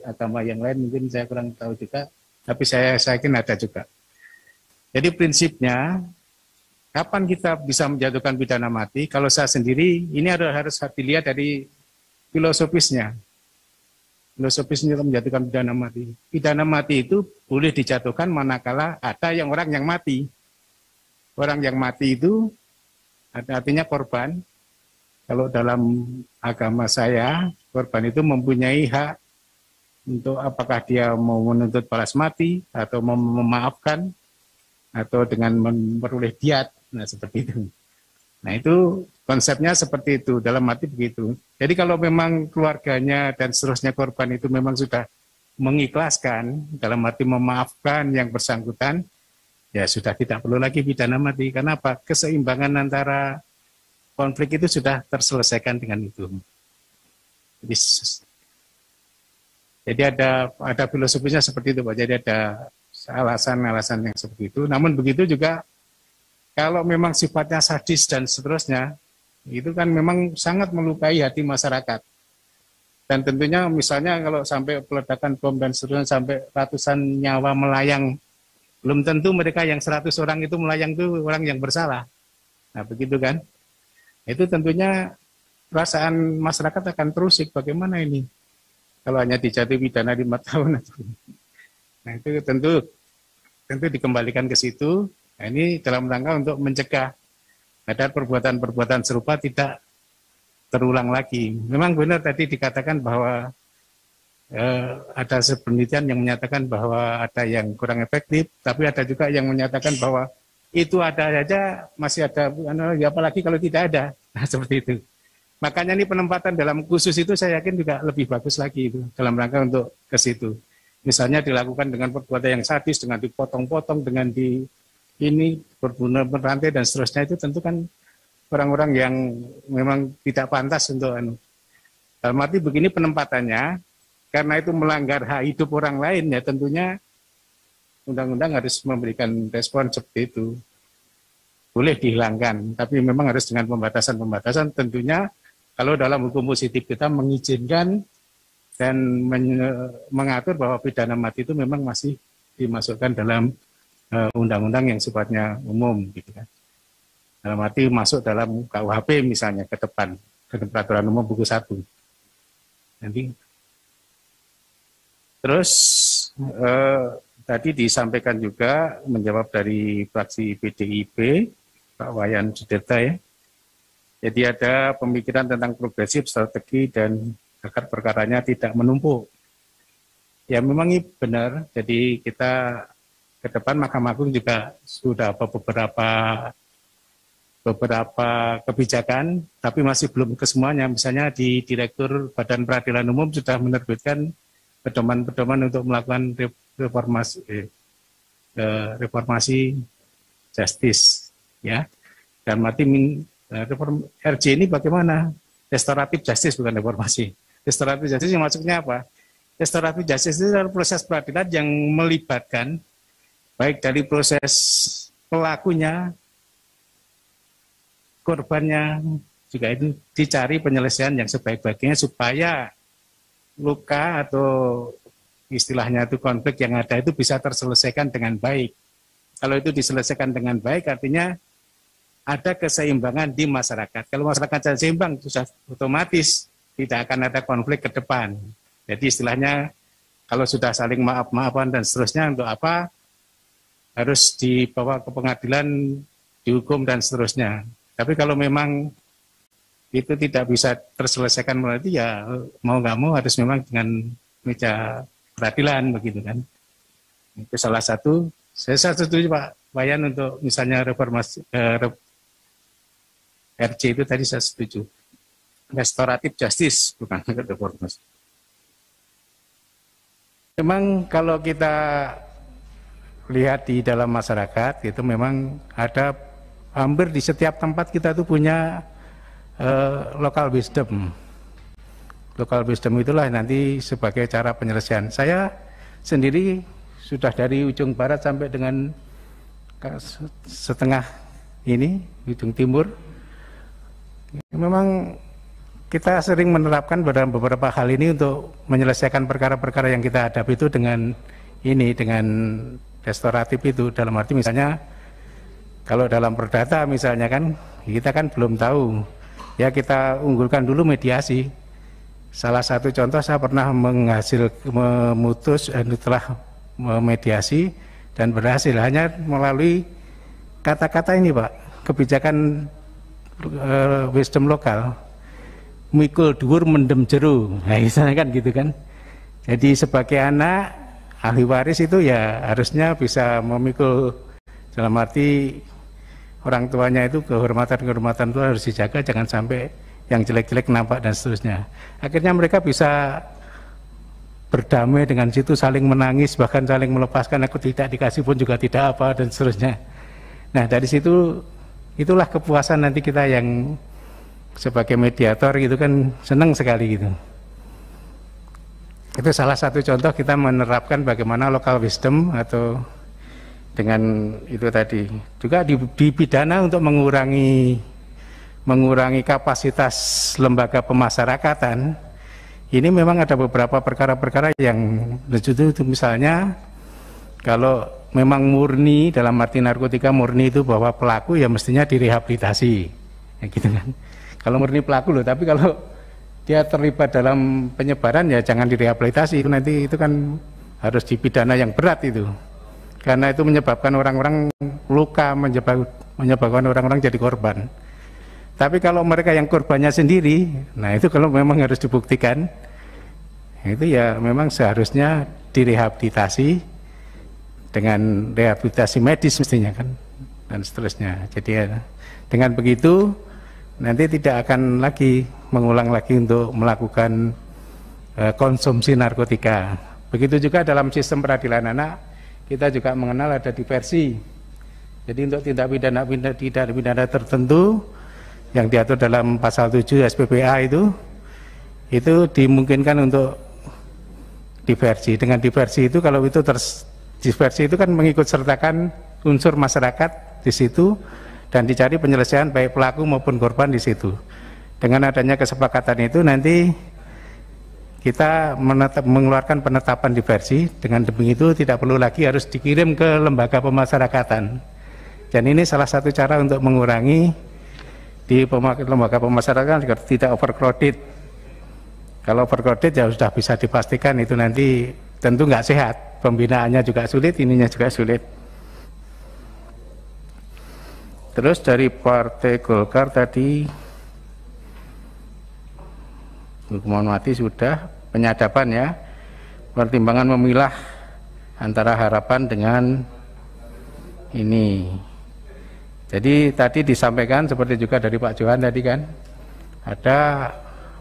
agama yang lain mungkin saya kurang tahu juga, tapi saya yakin ada juga. Jadi prinsipnya, kapan kita bisa menjatuhkan pidana mati? Kalau saya sendiri, ini harus dilihat dari filosofisnya. Filosofisnya menjatuhkan pidana mati. Pidana mati itu boleh dijatuhkan manakala ada orang yang mati. Orang yang mati itu artinya korban. Kalau dalam agama saya, korban itu mempunyai hak untuk apakah dia mau menuntut balas mati atau memaafkan atau dengan memperoleh diat. Nah, seperti itu. Nah, itu konsepnya seperti itu, dalam arti begitu. Jadi kalau memang keluarganya dan seterusnya korban itu memang sudah mengikhlaskan, dalam arti memaafkan yang bersangkutan, ya sudah tidak perlu lagi pidana mati. Karena apa? Keseimbangan antara konflik itu sudah terselesaikan dengan itu. Jadi ada filosofisnya seperti itu, Pak. Jadi ada alasan-alasan yang seperti itu. Namun begitu juga kalau memang sifatnya sadis dan seterusnya, itu kan memang sangat melukai hati masyarakat. Dan tentunya misalnya kalau sampai peledakan bom dan seterusnya sampai ratusan nyawa melayang, belum tentu mereka yang 100 orang itu melayang itu orang yang bersalah. Nah begitu kan. Itu tentunya perasaan masyarakat akan terusik. Bagaimana ini? Kalau hanya dijatuhi pidana 5 tahun. Nah itu tentu dikembalikan ke situ. Nah, ini dalam rangka untuk mencegah agar perbuatan-perbuatan serupa tidak terulang lagi. Memang benar tadi dikatakan bahwa ada penelitian yang menyatakan bahwa ada yang kurang efektif, tapi ada juga yang menyatakan bahwa itu ada saja masih ada, apalagi kalau tidak ada. Nah, seperti itu. Makanya ini penempatan dalam khusus itu saya yakin juga lebih bagus lagi itu dalam rangka untuk ke situ. Misalnya dilakukan dengan perbuatan yang sadis, dengan dipotong-potong, dengan berbunuh berantai dan seterusnya, itu tentu kan orang-orang yang memang tidak pantas untuk dalam arti begini penempatannya, karena itu melanggar hak hidup orang lain ya tentunya undang-undang harus memberikan respon seperti itu. Boleh dihilangkan, tapi memang harus dengan pembatasan-pembatasan. Tentunya kalau dalam hukum positif kita mengizinkan dan mengatur bahwa pidana mati itu memang masih dimasukkan dalam undang-undang yang sifatnya umum, gitu kan. Dalam arti masuk dalam KUHP misalnya ke depan, ke peraturan umum buku 1. Nanti. Terus tadi disampaikan juga menjawab dari fraksi PDIP, Pak Wayan Sudirta ya. Jadi ada pemikiran tentang progresif, strategi, dan agar perkaranya tidak menumpuk. Ya memang ini benar, jadi kita ke depan Mahkamah Agung juga sudah beberapa kebijakan, tapi masih belum ke semuanya. Misalnya di Direktur Badan Peradilan Umum sudah menerbitkan pedoman-pedoman untuk melakukan reformasi justice, ya. Dan reform RJ ini bagaimana? Restoratif justice bukan reformasi. Restoratif justice yang maksudnya apa? Restoratif justice itu adalah proses peradilan yang melibatkan baik dari proses pelakunya, korbannya, juga itu dicari penyelesaian yang sebaik-baiknya supaya luka atau istilahnya itu konflik yang ada itu bisa terselesaikan dengan baik. Kalau itu diselesaikan dengan baik artinya ada keseimbangan di masyarakat. Kalau masyarakat seimbang sudah otomatis tidak akan ada konflik ke depan. Jadi istilahnya kalau sudah saling maaf-maafan dan seterusnya untuk apa harus dibawa ke pengadilan, dihukum dan seterusnya. Tapi kalau memang itu tidak bisa terselesaikan berarti ya mau nggak mau harus memang dengan meja peradilan begitu kan. Itu salah satu. Saya setuju Pak Wayan untuk misalnya reformasi RJ itu tadi saya setuju. Restoratif justice bukan reformasi. Memang kalau kita lihat di dalam masyarakat itu memang ada hampir di setiap tempat kita tuh punya local wisdom. Local wisdom itulah nanti sebagai cara penyelesaian. Saya sendiri sudah dari ujung barat sampai dengan setengah ini, ujung timur. Memang kita sering menerapkan dalam beberapa hal ini untuk menyelesaikan perkara-perkara yang kita hadapi itu dengan ini, dengan restoratif itu. Dalam arti misalnya kalau dalam perdata misalnya kan kita kan belum tahu. Ya kita unggulkan dulu mediasi. Salah satu contoh saya pernah memutus setelah memediasi dan berhasil hanya melalui kata-kata ini Pak, kebijakan wisdom lokal, mikul dhuwur mendem jero. Nah misalnya kan gitu kan. Jadi sebagai anak ahli waris itu ya harusnya bisa memikul, dalam arti orang tuanya itu kehormatan itu harus dijaga, jangan sampai yang jelek-jelek nampak dan seterusnya. Akhirnya mereka bisa berdamai dengan situ, saling menangis, bahkan saling melepaskan, aku tidak dikasih pun juga tidak apa dan seterusnya. Nah dari situ itulah kepuasan nanti kita yang sebagai mediator gitu kan senang sekali gitu. Itu salah satu contoh kita menerapkan bagaimana local wisdom atau dengan itu tadi. Juga di pidana untuk mengurangi kapasitas lembaga pemasyarakatan, ini memang ada beberapa perkara-perkara yang itu misalnya kalau memang murni dalam arti narkotika murni itu bahwa pelaku ya mestinya direhabilitasi, ya gitu kan. Kalau murni pelaku loh, tapi kalau dia terlibat dalam penyebaran ya jangan direhabilitasi, itu nanti itu kan harus dipidana yang berat itu. Karena itu menyebabkan orang-orang luka, menyebabkan orang-orang jadi korban. Tapi kalau mereka yang korbannya sendiri, nah itu kalau memang harus dibuktikan, itu ya memang seharusnya direhabilitasi dengan rehabilitasi medis mestinya kan, dan seterusnya. Jadi ya, dengan begitu nanti tidak akan lagi mengulang lagi untuk melakukan konsumsi narkotika. Begitu juga dalam sistem peradilan anak, kita juga mengenal ada diversi. Jadi untuk tindak pidana tertentu yang diatur dalam pasal 7 SPPA itu dimungkinkan untuk diversi. Dengan diversi itu kalau itu diversi itu kan mengikut sertakan unsur masyarakat di situ dan dicari penyelesaian baik pelaku maupun korban di situ. Dengan adanya kesepakatan itu nanti kita mengeluarkan penetapan diversi. Dengan demikian tidak perlu lagi harus dikirim ke lembaga pemasyarakatan. Dan ini salah satu cara untuk mengurangi di lembaga pemasyarakatan agar tidak overcrowded. Kalau overcrowded ya sudah bisa dipastikan itu nanti tentu nggak sehat, pembinaannya juga sulit, ininya juga sulit. Terus dari Partai Golkar tadi hukuman mati sudah, penyadapan ya, pertimbangan memilah antara harapan dengan ini. Jadi tadi disampaikan seperti juga dari Pak Johan tadi kan, ada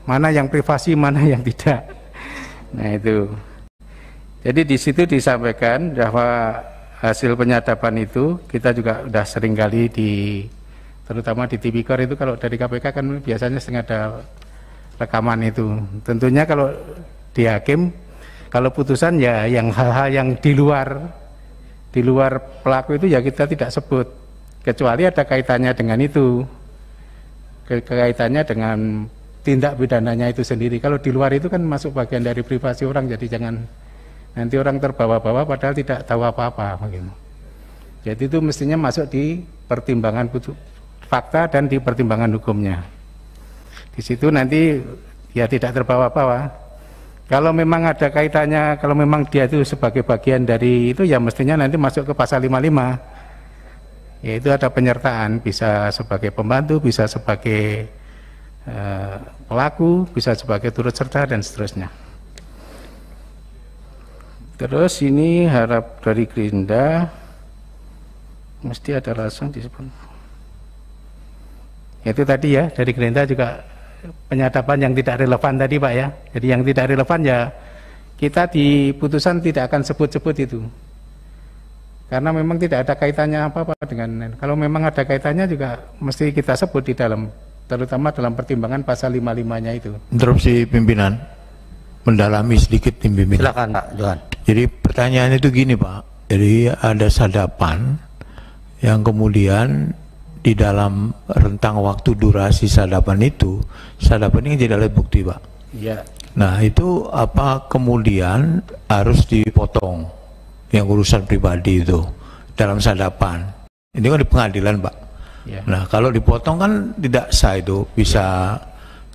mana yang privasi, mana yang tidak. Nah itu. Jadi di situ disampaikan bahwa hasil penyadapan itu kita juga sudah sering kali terutama di Tipikor itu kalau dari KPK kan biasanya sering ada rekaman itu. Tentunya kalau di hakim, kalau putusan ya yang hal-hal yang di luar pelaku itu ya kita tidak sebut. Kecuali ada kaitannya dengan itu, kaitannya dengan tindak pidananya itu sendiri. Kalau di luar itu kan masuk bagian dari privasi orang, jadi jangan Nanti orang terbawa-bawa padahal tidak tahu apa-apa begitu. Jadi itu mestinya masuk di pertimbangan fakta dan di pertimbangan hukumnya. Di situ nanti ya tidak terbawa-bawa. Kalau memang ada kaitannya, kalau memang dia itu sebagai bagian dari itu ya mestinya nanti masuk ke pasal 55. Yaitu ada penyertaan, bisa sebagai pembantu, bisa sebagai pelaku, bisa sebagai turut serta dan seterusnya. Terus ini harap dari Gerindra mesti ada langsung disebut. Itu tadi ya dari Gerindra juga penyadapan yang tidak relevan tadi Pak ya. Jadi yang tidak relevan ya kita di putusan tidak akan sebut-sebut itu. Karena memang tidak ada kaitannya apa-apa dengan, kalau memang ada kaitannya juga mesti kita sebut di dalam, terutama dalam pertimbangan pasal 55-nya itu. Interupsi pimpinan, mendalami sedikit tim pimpinan. Silakan Pak Johan. Jadi pertanyaannya itu gini Pak, jadi ada sadapan yang kemudian di dalam rentang waktu durasi sadapan itu, sadapan ini tidak alat bukti Pak. Iya. Nah itu apa kemudian harus dipotong yang urusan pribadi itu dalam sadapan? Ini kan di pengadilan Pak. Ya. Nah kalau dipotong kan tidak sah itu, bisa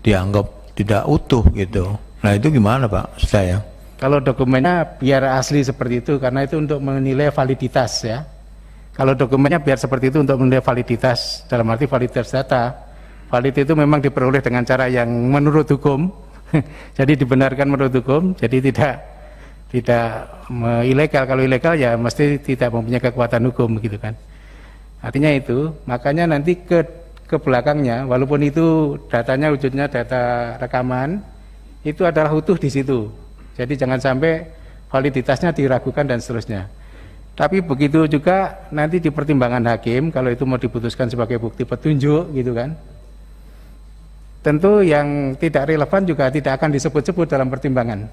dianggap tidak utuh gitu. Nah itu gimana Pak saya? Kalau dokumennya biar asli seperti itu, karena itu untuk menilai validitas ya. Kalau dokumennya biar seperti itu untuk menilai validitas, dalam arti validitas data. Valid itu memang diperoleh dengan cara yang menurut hukum, jadi dibenarkan menurut hukum, jadi tidak ilegal. Kalau ilegal ya mesti tidak mempunyai kekuatan hukum gitu kan. Artinya itu, makanya nanti ke belakangnya, walaupun itu datanya wujudnya data rekaman, itu adalah utuh di situ. Jadi jangan sampai validitasnya diragukan dan seterusnya. Tapi begitu juga nanti di pertimbangan hakim, kalau itu mau diputuskan sebagai bukti petunjuk gitu kan, tentu yang tidak relevan juga tidak akan disebut-sebut dalam pertimbangan.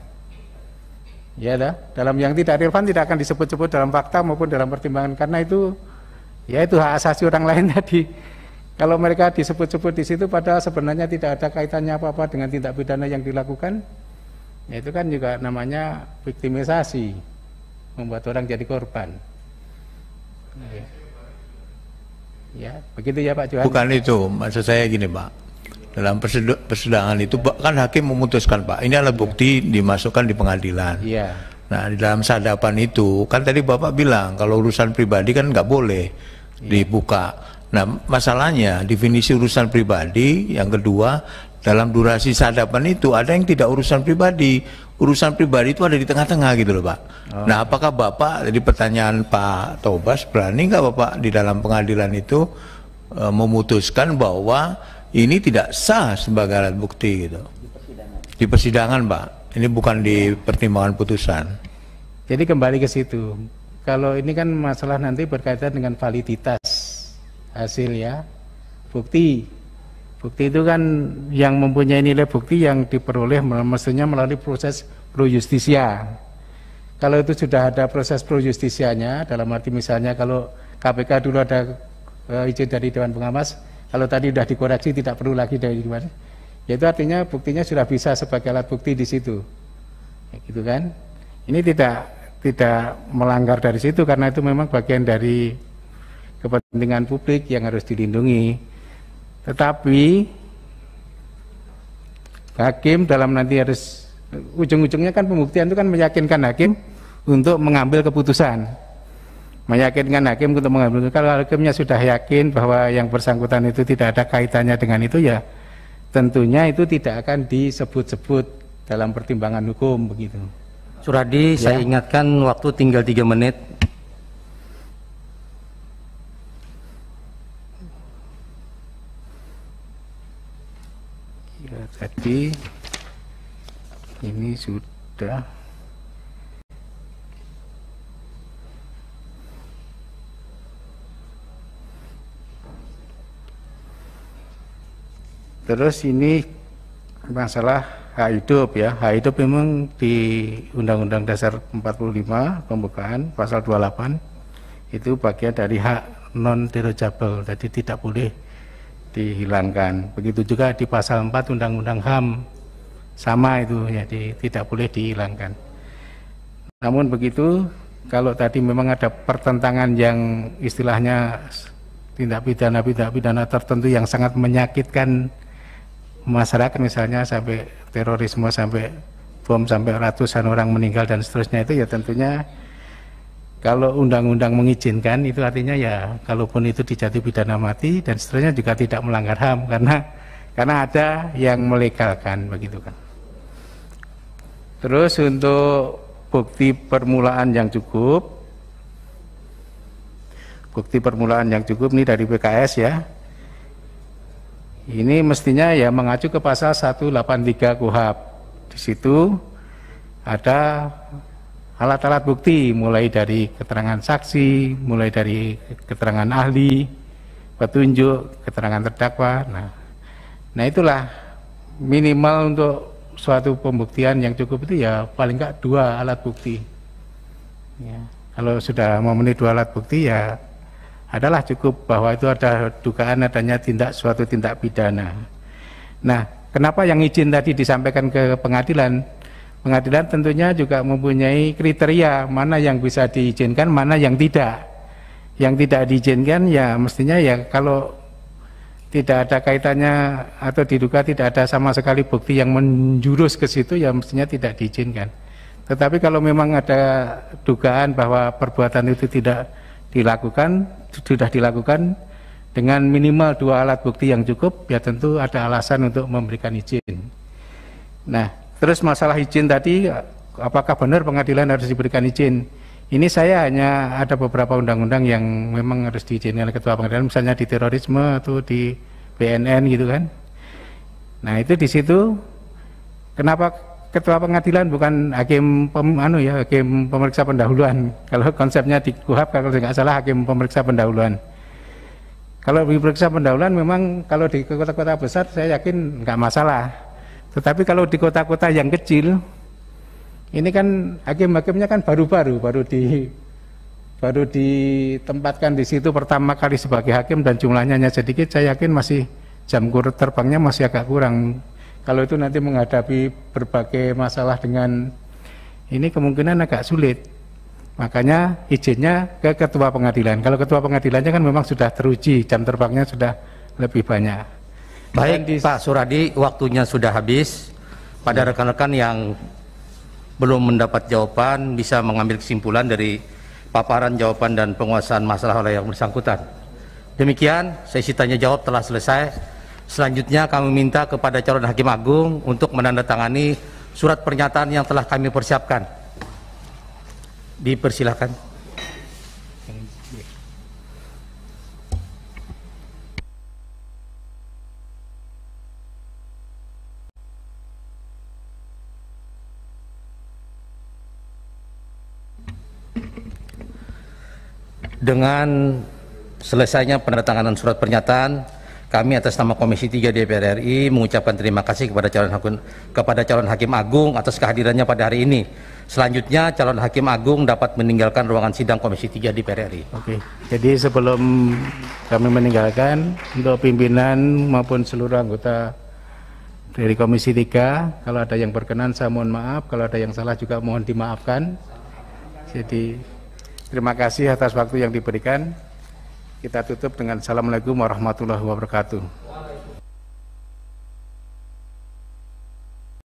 Ya dah, dalam yang tidak relevan tidak akan disebut-sebut dalam fakta maupun dalam pertimbangan, karena itu ya itu hak asasi orang lain tadi. Kalau mereka disebut-sebut di situ padahal sebenarnya tidak ada kaitannya apa-apa dengan tindak pidana yang dilakukan, ya itu kan juga namanya viktimisasi, membuat orang jadi korban. Ya, begitu ya Pak Johan. Bukan itu, maksud saya gini Pak. Dalam persidangan itu kan hakim memutuskan Pak, ini adalah bukti dimasukkan di pengadilan. Iya. Nah di dalam sadapan itu kan tadi Bapak bilang kalau urusan pribadi kan nggak boleh dibuka. Nah masalahnya definisi urusan pribadi yang kedua, dalam durasi sadapan itu ada yang tidak urusan pribadi. Urusan pribadi itu ada di tengah-tengah gitu loh Pak. Nah apakah Bapak, jadi pertanyaan Pak Tobas, berani nggak Bapak di dalam pengadilan itu memutuskan bahwa ini tidak sah sebagai alat bukti gitu? Di persidangan Pak, ini bukan di pertimbangan putusan. Jadi kembali ke situ. Kalau ini kan masalah nanti berkaitan dengan validitas hasil ya, bukti. Bukti itu kan yang mempunyai nilai bukti yang diperoleh mestinya melalui proses pro justisia. Kalau itu sudah ada proses pro justisianya, dalam arti misalnya kalau KPK dulu ada izin dari Dewan Pengawas, kalau tadi sudah dikoreksi tidak perlu lagi dari Dewan, ya itu artinya buktinya sudah bisa sebagai alat bukti di situ, ya, gitu kan? Ini tidak melanggar dari situ karena itu memang bagian dari kepentingan publik yang harus dilindungi. Tetapi hakim dalam nanti harus ujung-ujungnya kan pembuktian itu kan meyakinkan hakim untuk mengambil keputusan. Meyakinkan hakim untuk mengambil keputusan. Kalau hakimnya sudah yakin bahwa yang bersangkutan itu tidak ada kaitannya dengan itu, ya tentunya itu tidak akan disebut-sebut dalam pertimbangan hukum begitu. Suradi, ya. Saya ingatkan waktu tinggal 3 menit. Ya, tadi ini sudah terus ini masalah hak hidup ya. Hak hidup memang di Undang-Undang Dasar 45 pembukaan pasal 28 itu bagian dari hak non derogable, jadi tidak boleh dihilangkan. Begitu juga di pasal 4 Undang-Undang HAM sama itu, jadi tidak boleh dihilangkan. Namun begitu, kalau tadi memang ada pertentangan yang istilahnya tindak pidana tertentu yang sangat menyakitkan masyarakat, misalnya sampai terorisme, sampai bom, sampai ratusan orang meninggal dan seterusnya, itu ya tentunya kalau undang-undang mengizinkan, itu artinya ya kalaupun itu dijatuhi pidana mati dan seterusnya juga tidak melanggar HAM, karena ada yang melegalkan, begitu kan. Terus untuk bukti permulaan yang cukup, ini dari PKS ya, ini mestinya ya mengacu ke pasal 183 KUHP. Di situ ada alat-alat bukti, mulai dari keterangan saksi, mulai dari keterangan ahli, petunjuk, keterangan terdakwa. Nah itulah minimal untuk suatu pembuktian yang cukup itu ya paling enggak 2 alat bukti. Ya, kalau sudah memenuhi 2 alat bukti ya adalah cukup bahwa itu ada dugaan adanya suatu tindak pidana. Nah, kenapa yang izin tadi disampaikan ke pengadilan? Pengadilan tentunya juga mempunyai kriteria mana yang bisa diizinkan, mana yang tidak. Yang tidak diizinkan ya mestinya ya kalau tidak ada kaitannya atau diduga tidak ada sama sekali bukti yang menjurus ke situ ya mestinya tidak diizinkan. Tetapi kalau memang ada dugaan bahwa perbuatan itu tidak dilakukan, sudah dilakukan dengan minimal 2 alat bukti yang cukup, ya tentu ada alasan untuk memberikan izin. Nah, terus masalah izin tadi, apakah benar pengadilan harus diberikan izin? Ini saya hanya ada beberapa undang-undang yang memang harus diizinkan oleh ketua pengadilan, misalnya di terorisme atau di BNN gitu kan. Nah itu di situ kenapa ketua pengadilan bukan hakim hakim pemeriksa pendahuluan? Kalau konsepnya di KUHP kalau tidak salah hakim pemeriksa pendahuluan. Kalau diperiksa pendahuluan memang kalau di kota-kota besar saya yakin nggak masalah. Tetapi kalau di kota-kota yang kecil, ini kan hakim-hakimnya kan baru ditempatkan di situ pertama kali sebagai hakim dan jumlahnya hanya sedikit, saya yakin masih jam terbangnya masih agak kurang. Kalau itu nanti menghadapi berbagai masalah dengan ini kemungkinan agak sulit. Makanya izinnya ke ketua pengadilan. Kalau ketua pengadilannya kan memang sudah teruji, jam terbangnya sudah lebih banyak. Baik Pak Suradi, waktunya sudah habis. Pada rekan-rekan yang belum mendapat jawaban bisa mengambil kesimpulan dari paparan jawaban dan penguasaan masalah oleh yang bersangkutan. Demikian sesi tanya jawab telah selesai. Selanjutnya kami minta kepada calon hakim agung untuk menandatangani surat pernyataan yang telah kami persiapkan. Dipersilakan. Dengan selesainya penandatanganan surat pernyataan, kami atas nama Komisi 3 DPR RI mengucapkan terima kasih kepada calon hakim agung atas kehadirannya pada hari ini. Selanjutnya calon hakim agung dapat meninggalkan ruangan sidang Komisi 3 DPR RI. Oke. Jadi sebelum kami meninggalkan, untuk pimpinan maupun seluruh anggota dari Komisi 3, kalau ada yang berkenan saya mohon maaf, kalau ada yang salah juga mohon dimaafkan. Jadi terima kasih atas waktu yang diberikan. Kita tutup dengan Assalamualaikum warahmatullahi wabarakatuh.